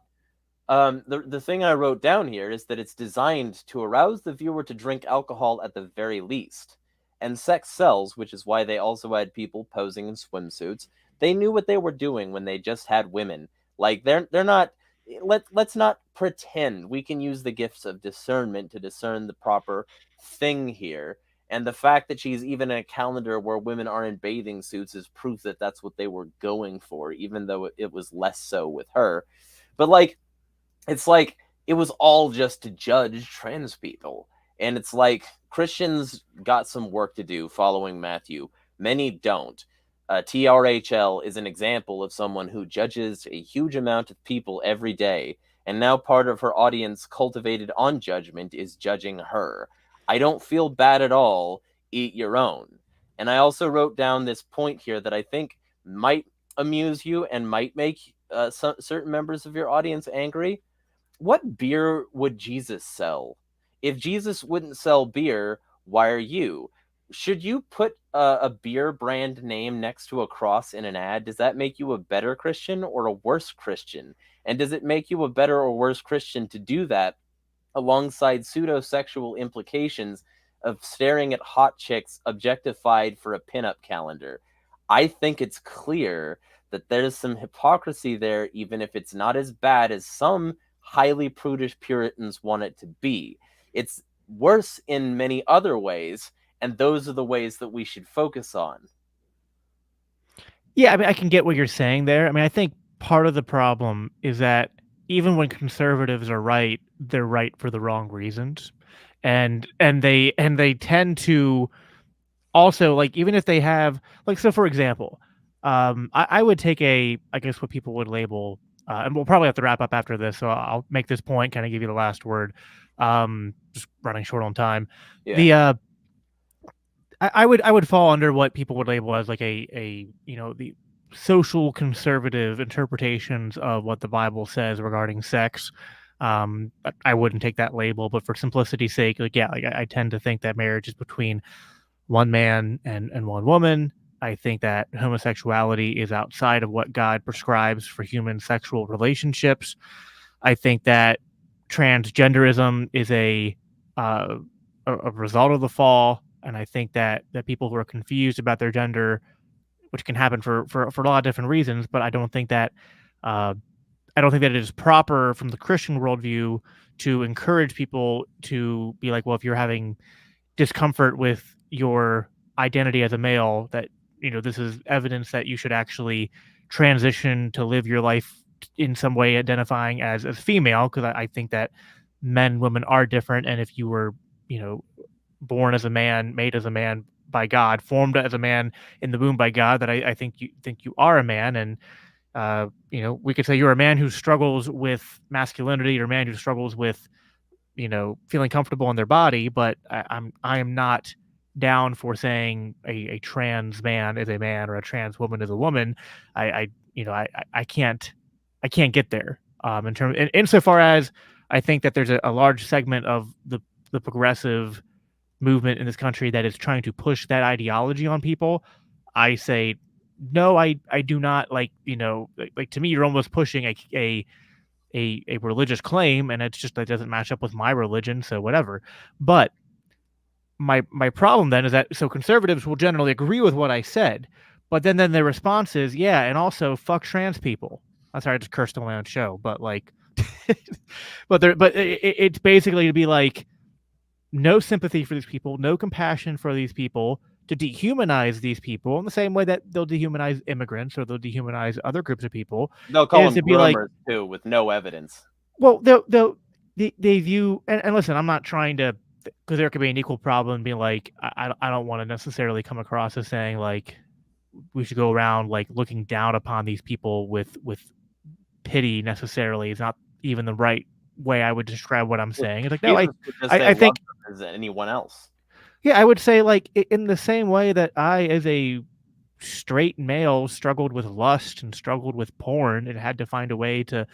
the thing I wrote down here is that it's designed to arouse the viewer to drink alcohol at the very least. And sex sells, which is why they also had people posing in swimsuits. They knew what they were doing when they just had women. Like they're not. Let's not pretend we can use the gifts of discernment to discern the proper thing here. And the fact that she's even in a calendar where women are in bathing suits is proof that that's what they were going for, even though it was less so with her. But like, it's like it was all just to judge trans people. And it's like Christians got some work to do following Matthew. Many don't. TRHL is an example of someone who judges a huge amount of people every day, and now part of her audience cultivated on judgment is judging her. I don't feel bad at all. Eat your own. And I also wrote down this point here that I think might amuse you and might make certain members of your audience angry. What beer would Jesus sell? If Jesus wouldn't sell beer, why are you? Should you put a beer brand name next to a cross in an ad? Does that make you a better Christian or a worse Christian? And does it make you a better or worse Christian to do that alongside pseudo-sexual implications of staring at hot chicks objectified for a pinup calendar? I think it's clear that there's some hypocrisy there, even if it's not as bad as some highly prudish Puritans want it to be. It's worse in many other ways, and those are the ways that we should focus on. Yeah, I mean, I can get what you're saying there. I mean, I think part of the problem is that even when conservatives are right, they're right for the wrong reasons, and they tend to also, like, even if they have, like, so for example, I would take I guess what people would label, and we'll probably have to wrap up after this, so I'll make this point, kind of give you the last word. Just running short on time. Yeah. The I would fall under what people would label as like the social conservative interpretations of what the Bible says regarding sex. But I wouldn't take that label, but for simplicity's sake, like, yeah, like I tend to think that marriage is between one man and one woman. I think that homosexuality is outside of what God prescribes for human sexual relationships. I think that transgenderism is uh, a result of the fall, and I think that people who are confused about their gender, which can happen for a lot of different reasons, but uh, I don't think that it is proper from the Christian worldview to encourage people to be like, well, if you're having discomfort with your identity as a male, that this is evidence that you should actually transition to live your life in some way identifying as female, because I think that men women are different, and if you were you know born as a man, made as a man by God, formed as a man in the womb by God, that I think you are a man. And we could say you're a man who struggles with masculinity, or a man who struggles with feeling comfortable in their body, but I am not down for saying a trans man is a man or a trans woman is a woman. I you know I can't get there. In terms, insofar as I think that there's a large segment of the progressive movement in this country that is trying to push that ideology on people. I say no. I do not, like to me you're almost pushing a religious claim, and it's just that doesn't match up with my religion, so whatever. But my problem then is that, so conservatives will generally agree with what I said, but then their response is, yeah, and also fuck trans people. I'm sorry, I just cursed on my own show, but like, it's basically to be like, no sympathy for these people, no compassion for these people, to dehumanize these people in the same way that they'll dehumanize immigrants or they'll dehumanize other groups of people, They'll call is them to be like, groomers too, with no evidence. well, they view, and listen, I'm not trying to, because there could be an equal problem being like, I don't want to necessarily come across as saying like we should go around like looking down upon these people with pity necessarily. Is not even the right way I would describe what I'm saying. It's like, no, Jesus would just say I love think, them as anyone else. yeah, I would say like in the same way that I, as a straight male, struggled with lust and struggled with porn and had to find a way to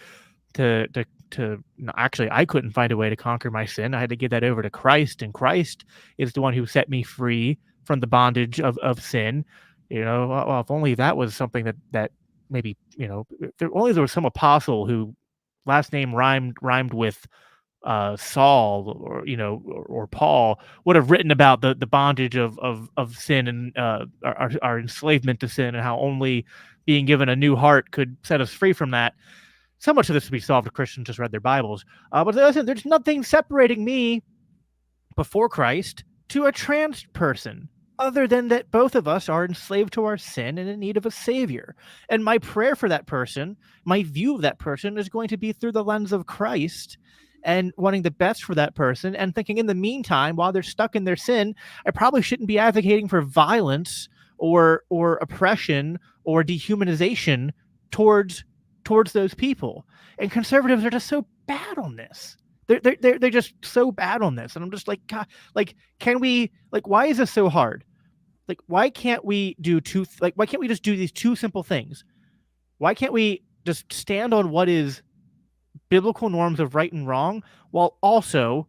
no, actually, I couldn't find a way to conquer my sin. I had to give that over to Christ, and Christ is the one who set me free from the bondage of sin. Well, if only that was something that maybe, if only there was some apostle who last name rhymed with Saul, or or Paul, would have written about the bondage of sin, and our enslavement to sin, and how only being given a new heart could set us free from that. So much of this would be solved if Christians just read their Bibles. But listen, there's nothing separating me before Christ to a trans person, other than that both of us are enslaved to our sin and in need of a savior. And my prayer for that person, my view of that person, is going to be through the lens of Christ, and wanting the best for that person, and thinking in the meantime, while they're stuck in their sin, I probably shouldn't be advocating for violence or oppression or dehumanization towards those people. And conservatives are just so bad on this. They're just so bad on this, and I'm just like, God, like, can we, like, why is this so hard? Like, why can't we do why can't we just do these two simple things? Why can't we just stand on what is biblical norms of right and wrong, while also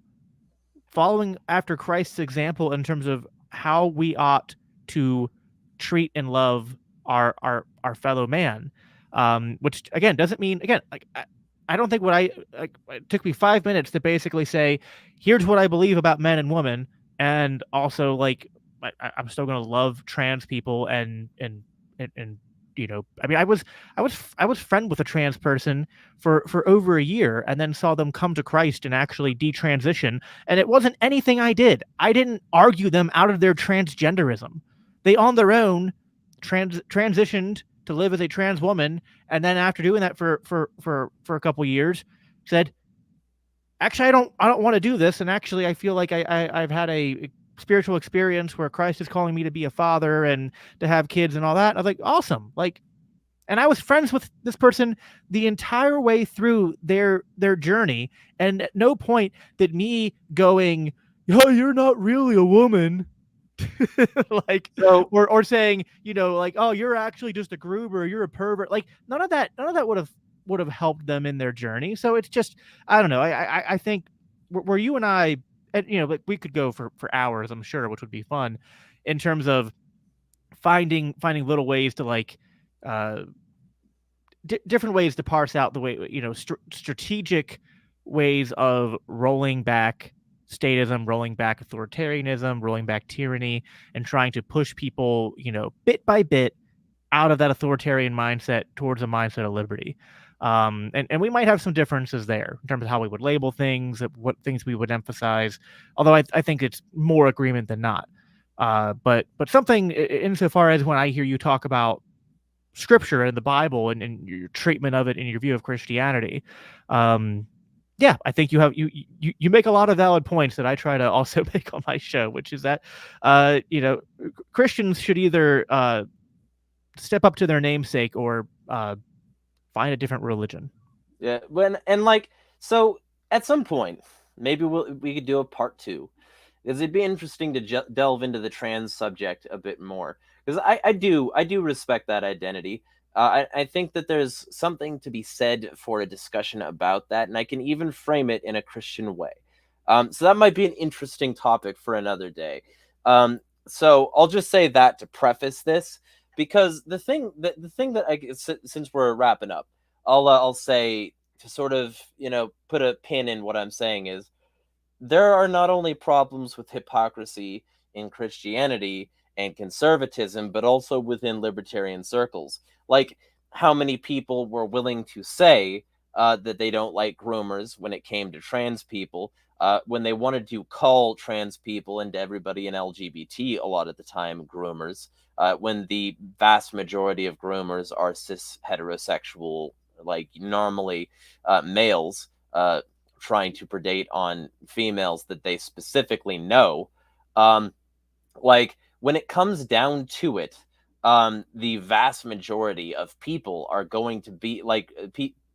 following after Christ's example in terms of how we ought to treat and love our fellow man? Which again doesn't mean, again, like, I don't think it took me 5 minutes to basically say, here's what I believe about men and women, and also like I'm still going to love trans people and I mean, I was friend with a trans person for over a year, and then saw them come to Christ and actually detransition, and it wasn't anything I did. I didn't argue them out of their transgenderism. They on their own transitioned to live as a trans woman, and then after doing that for a couple years, said, actually, I don't want to do this, and actually I feel like I've had a spiritual experience where Christ is calling me to be a father and to have kids and all that. And I was like, awesome. Like, and I was friends with this person the entire way through their journey, and at no point did me going, "Oh, you're not really a woman," like, So or saying, like, "Oh, you're actually just a groomer, you're a pervert." Like, none of that would have helped them in their journey. So it's just, I don't know. I think where you and I, and like, we could go for hours, I'm sure, which would be fun, in terms of finding little ways to, like, uh different ways to parse out the way, strategic ways of rolling back statism, rolling back authoritarianism, rolling back tyranny, and trying to push people, bit by bit, out of that authoritarian mindset towards a mindset of liberty. And we might have some differences there in terms of how we would label things, what things we would emphasize. Although I think it's more agreement than not. But something insofar as when I hear you talk about scripture and the Bible, and your treatment of it and your view of Christianity, yeah, I think you make a lot of valid points that I try to also make on my show, which is that Christians should either step up to their namesake or find a different religion. yeah, so at some point, maybe we could do a part 2, because it'd be interesting to delve into the trans subject a bit more, because I do respect that identity. I think that there's something to be said for a discussion about that, and I can even frame it in a Christian way. So that might be an interesting topic for another day. So I'll just say that to preface this, because the thing that since we're wrapping up, I'll say, to sort of put a pin in what I'm saying, is there are not only problems with hypocrisy in Christianity and conservatism, but also within libertarian circles. Like, how many people were willing to say that they don't like groomers when it came to trans people, when they wanted to call trans people and everybody in LGBT a lot of the time groomers, when the vast majority of groomers are cis heterosexual, like normally males, trying to predate on females that they specifically know. Like, when it comes down to it, the vast majority of people are going to be like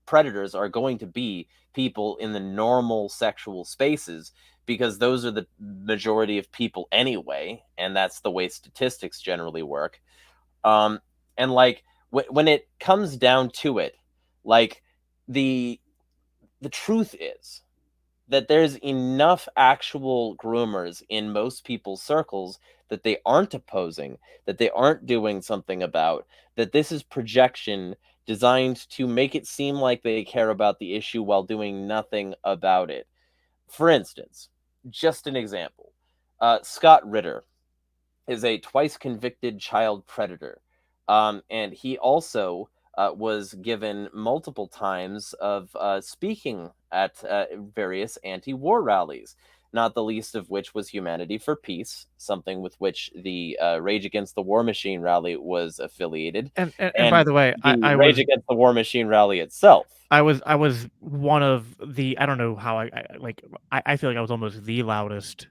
predators are going to be people in the normal sexual spaces, because those are the majority of people anyway, and that's the way statistics generally work. Um, and like, when it comes down to it, like, the truth is that there's enough actual groomers in most people's circles that they aren't opposing, that they aren't doing something about, that this is projection designed to make it seem like they care about the issue while doing nothing about it. For instance, just an example, Scott Ritter is a twice convicted child predator. And he also was given multiple times of speaking at various anti war rallies, not the least of which was Humanity for Peace, something with which the Rage Against the War Machine rally was affiliated, And by and the way, the Rage Against the War Machine rally itself. I was one of the, I don't know how I feel like I was almost the loudest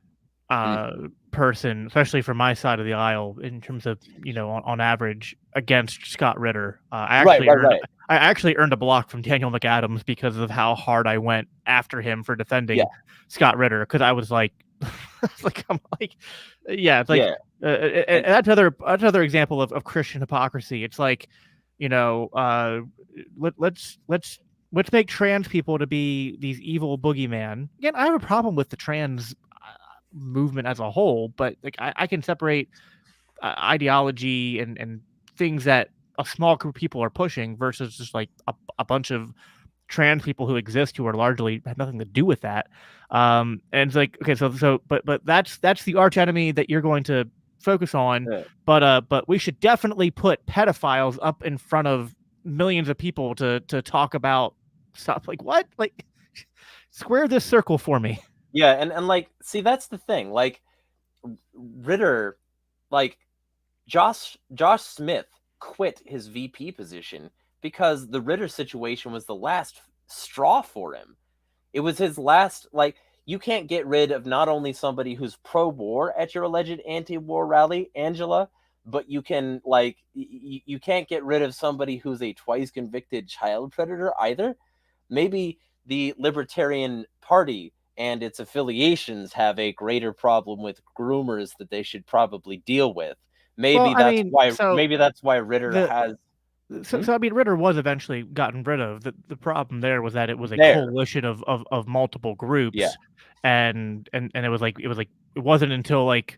Mm. person, especially from my side of the aisle, in terms of, on average, against Scott Ritter. Right, right. I actually earned a block from Daniel McAdams because of how hard I went after him for defending Yeah. Scott Ritter, because I was like, I'm like, yeah, it's like, Yeah. and that's another example of Christian hypocrisy. It's like, let's make trans people to be these evil boogeyman. Again, I have a problem with the trans movement as a whole, but like, I can separate ideology and things that a small group of people are pushing versus just like a bunch of trans people who exist who are largely have nothing to do with that. And it's like, okay, but that's the arch enemy that you're going to focus on. Yeah. But we should definitely put pedophiles up in front of millions of people to talk about stuff. Like what? Like square this circle for me. Yeah, and like, see, that's the thing. Like Ritter, like Josh Smith quit his VP position because the Ritter situation was the last straw for him. It was his last, like, you can't get rid of not only somebody who's pro-war at your alleged anti-war rally, Angela, but you can, like, you can't get rid of somebody who's a twice convicted child predator either. Maybe the Libertarian Party and its affiliations have a greater problem with groomers that they should probably deal with. Well, Maybe I that's mean, why so maybe that's why Ritter the has. so, Hmm? so I mean, Ritter was eventually gotten rid of. The problem there was that it was a There. coalition of multiple Yeah. groups, and it wasn't until like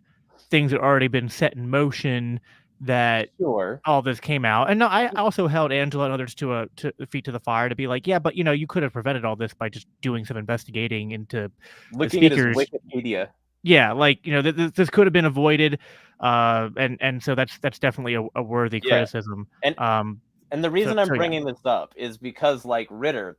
things had already been set in motion that Sure. all this came out. And no, I also held Angela and others to feet to the fire to be like, yeah, but you could have prevented all this by just doing some investigating into the Looking at his speakers. Wikipedia. Yeah, like this could have been avoided, and so that's definitely a worthy Yeah. criticism. And Um, and the so reason I'm so yeah. bringing this up is because, like, Ritter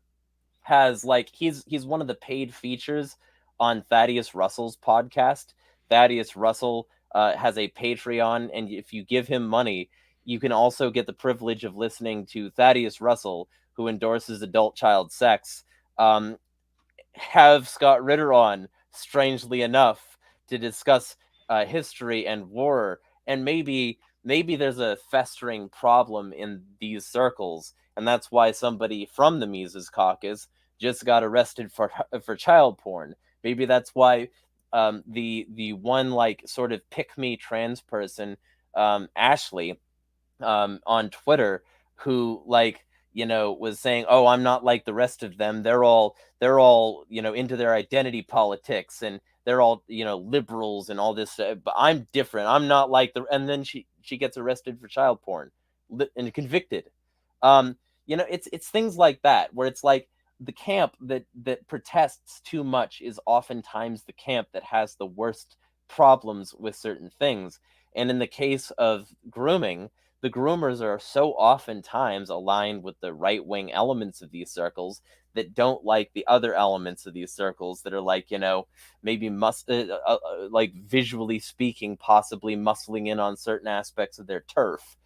has, like, he's one of the paid features on Thaddeus Russell's podcast. Thaddeus Russell has a Patreon, and if you give him money, you can also get the privilege of listening to Thaddeus Russell, who endorses adult child sex, um, have Scott Ritter on, strangely enough, to discuss history and war, and maybe there's a festering problem in these circles, and that's why somebody from the Mises Caucus just got arrested for child porn. Maybe that's why the one, like, sort of pick me trans person, Ashley, on Twitter, who, like, was saying, "Oh, I'm not like the rest of them. They're all into their identity politics, and they're all liberals and all this. But I'm different. I'm not like the." And then she gets arrested for child porn, and convicted. It's things like that where it's like the camp that protests too much is oftentimes the camp that has the worst problems with certain things. And in the case of grooming, the groomers are so oftentimes aligned with the right wing elements of these circles that don't like the other elements of these circles that are, like, maybe like, visually speaking, possibly muscling in on certain aspects of their turf,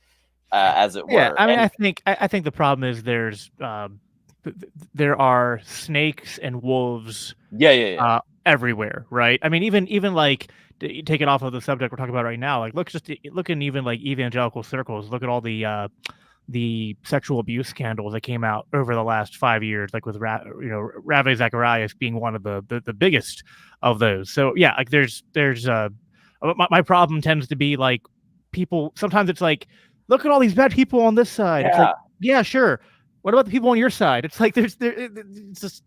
as it Yeah, were. I mean, And I think the problem is there are snakes and wolves yeah, yeah, yeah. everywhere, right? I mean, even like take it off of the subject we're talking about right now. Like, look in even like evangelical circles. Look at all the sexual abuse scandals that came out over the last 5 years, like with Ravi Zacharias being one of the biggest of those. So yeah, like there's my problem tends to be like people. Sometimes it's like, look at all these bad people on this side. It's like, Yeah. yeah, sure. What about the people on your side? It's like it's this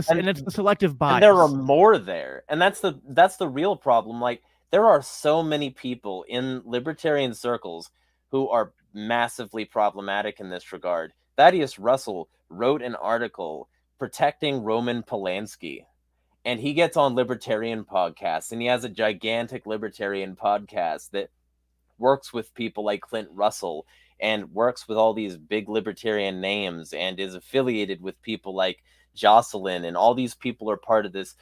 And and it's the selective and there are bias. more there. And that's the real problem. Like, there are so many people in libertarian circles who are massively problematic in this regard. Thaddeus Russell wrote an article protecting Roman Polanski, and he gets on libertarian podcasts, and he has a gigantic libertarian podcast that works with people like Clint Russell, and works with all these big libertarian names, and is affiliated with people like Jocelyn, and all these people are part of this,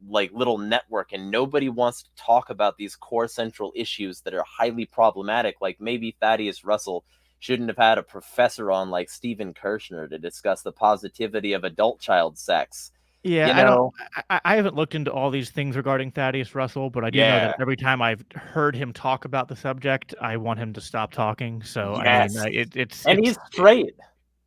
like, little network, and nobody wants to talk about these core central issues that are highly problematic. Like, maybe Thaddeus Russell shouldn't have had a professor on like Stephen Kirshner to discuss the positivity of adult child sex. Yeah, You I don't. know? I haven't looked into all these things regarding Thaddeus Russell, but I do know that Yeah. every time I've heard him talk about the subject, I want him to stop talking. So I mean, Yes. And it's he's straight.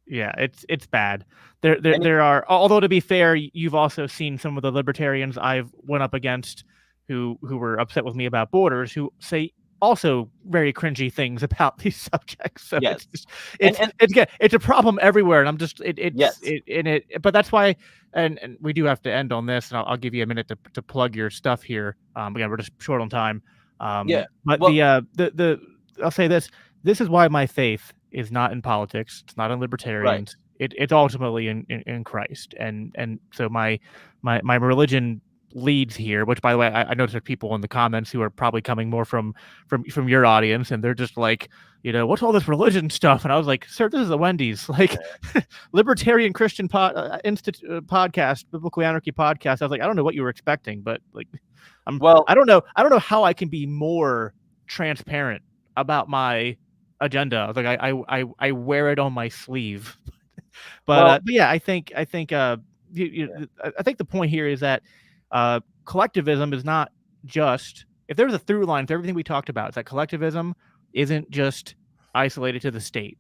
yeah, it's bad. There there And there are. Although to be fair, you've also seen some of the libertarians I've went up against who were upset with me about borders, who say also very cringy things about these subjects. So yes. it's And it's again, it's a problem everywhere, and I'm just yes. but that's why. And we do have to end on this, and I'll give you a minute to plug your stuff here. Again, we're just short on time. Yeah. But Well, the I'll say this: this is why my faith is not in politics. It's not in right. libertarians. It's ultimately in Christ. And so my religion leads here. Which, by the way, I noticed there's people in the comments who are probably coming more from your audience, and they're just like, what's all this religion stuff? And I was like, sir, this is the Wendy's, like, libertarian Christian podcast, biblical anarchy podcast. I was like, I don't know what you were expecting, but like, I don't know how I can be more transparent about my agenda. I was like, I wear it on my sleeve. But yeah, I think I think the point here is that collectivism is not just, if there's a through line to everything we talked about, it's that collectivism isn't just isolated to the state.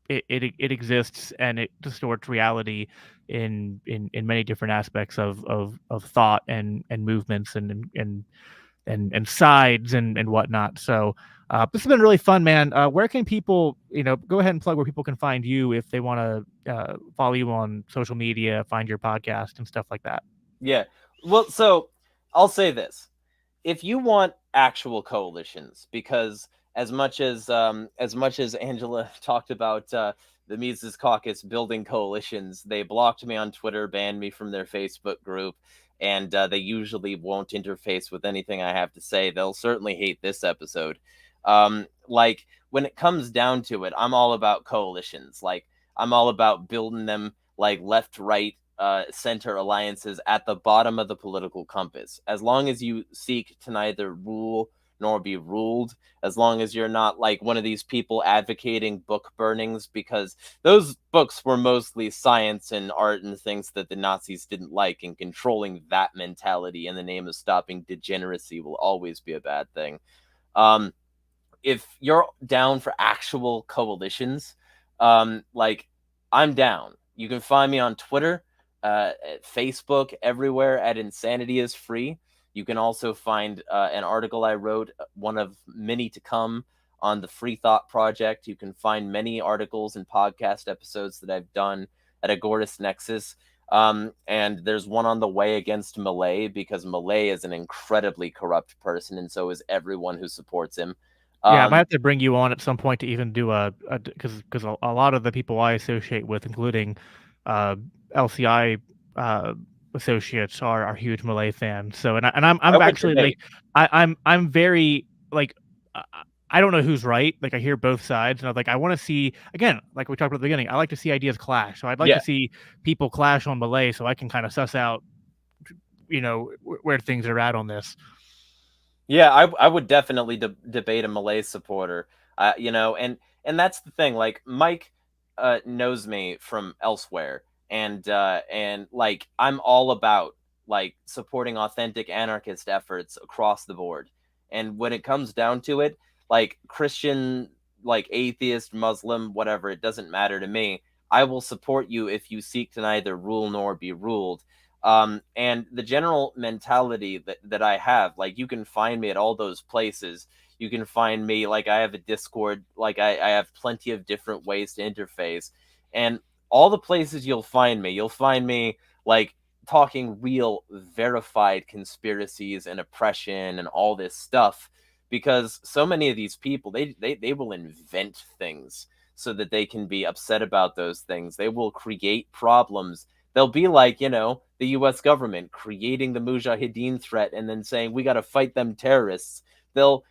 It exists, and it distorts reality in many different aspects of thought and movements and sides and whatnot. So this has been really fun, man. Where can people, go ahead and plug where people can find you if they want to follow you on social media, find your podcast and stuff like that? Yeah. Well, so I'll say this. If you want actual coalitions, because as much as Angela talked about the Mises Caucus building coalitions, they blocked me on Twitter, banned me from their Facebook group, and they usually won't interface with anything I have to say. They'll certainly hate this episode. Like, when it comes down to it, I'm all about coalitions. Like, I'm all about building them, like, left, right, center alliances at the bottom of the political compass. As long as you seek to neither rule nor be ruled, as long as you're not like one of these people advocating book burnings, because those books were mostly science and art and things that the Nazis didn't like, and controlling that mentality in the name of stopping degeneracy will always be a bad thing. If you're down for actual coalitions, like, I'm down. You can find me on Twitter, at Facebook, everywhere at Insanity is Free. You can also find an article I wrote, one of many to come, on the Free Thought Project. You can find many articles and podcast episodes that I've done at Agorist Nexus. And there's one on the way against Millet, because Millet is an incredibly corrupt person, and so is everyone who supports him. Yeah, I might have to bring you on at some point to even do because a lot of the people I associate with, including LCI associates, are huge Malay fans. So I'm actually like I'm very like I don't know who's right. Like, I hear both sides, and I'm like, I want to see, again, like we talked about at the beginning, I like to see ideas clash. So I'd like to see people clash on Malay, so I can kind of suss out, where things are at on this. Yeah, I would definitely debate a Malay supporter. And that's the thing. Like, Mike knows me from elsewhere, and like, I'm all about, like, supporting authentic anarchist efforts across the board. And when it comes down to it, like, Christian, like, atheist, Muslim, whatever, it doesn't matter to me. I will support you if you seek to neither rule nor be ruled. And the general mentality that I have, like, you can find me at all those places. You can find me, like, I have a Discord, like, I have plenty of different ways to interface. And all the places you'll find me, like, talking real verified conspiracies and oppression and all this stuff, because so many of these people, they will invent things so that they can be upset about those things. They will create problems. They'll be like, the U.S. government creating the Mujahideen threat and then saying, we got to fight them terrorists. They'll,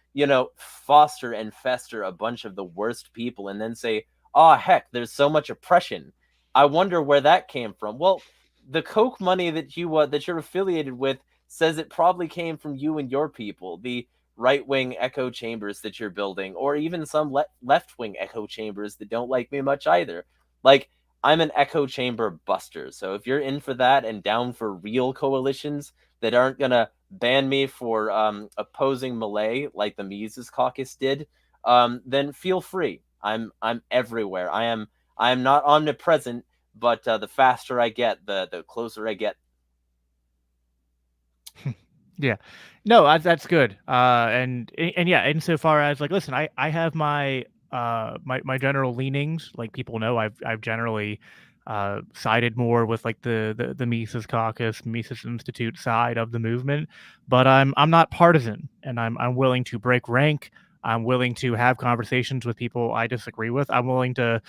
foster and fester a bunch of the worst people and then say, oh, heck, there's so much oppression. I wonder where that came from. Well, the Koch money that you're affiliated with says it probably came from you and your people, the right-wing echo chambers that you're building, or even some left-wing echo chambers that don't like me much either. Like, I'm an echo chamber buster. So if you're in for that and down for real coalitions that aren't going to ban me for opposing Malay like the Mises Caucus did, then feel free. I'm everywhere. I am not omnipresent, but the faster I get, the closer I get. Yeah, no, that's good. And yeah, insofar as, like, listen, I have my my general leanings. Like, people know, I've generally sided more with, like, the Mises Caucus, Mises Institute side of the movement, but I'm not partisan, and I'm willing to break rank. I'm willing to have conversations with people I disagree with. I'm willing to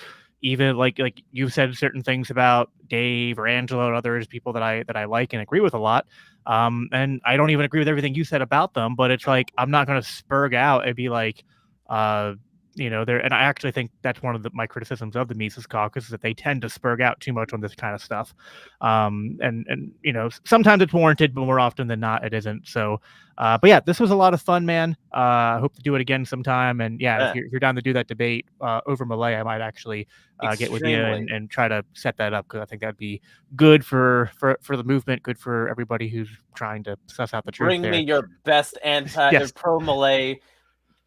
even like you've said certain things about Dave or Angela or others, people that I like and agree with a lot. And I don't even agree with everything you said about them, but it's like I'm not going to spurg out and be like, uh, there. And I actually think that's one of my criticisms of the Mises Caucus is that they tend to spurg out too much on this kind of stuff. And sometimes it's warranted, but more often than not, it isn't. So, but yeah, this was a lot of fun, man. I hope to do it again sometime. And yeah, Yeah, if you're down to do that debate over Malay, I might actually get with you extremely. and try to set that up because I think that'd be good for the movement, good for everybody who's trying to suss out the truth Bring me there. your best anti Yes, pro Malay yes.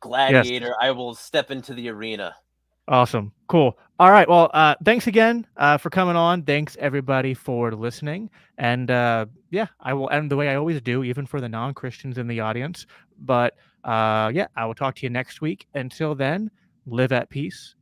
gladiator. I will step into the arena. Awesome. Cool. All right. Well, thanks again for coming on. Thanks everybody for listening. And yeah, I will end the way I always do, even for the non-Christians in the audience. But yeah, I will talk to you next week. Until then, live at peace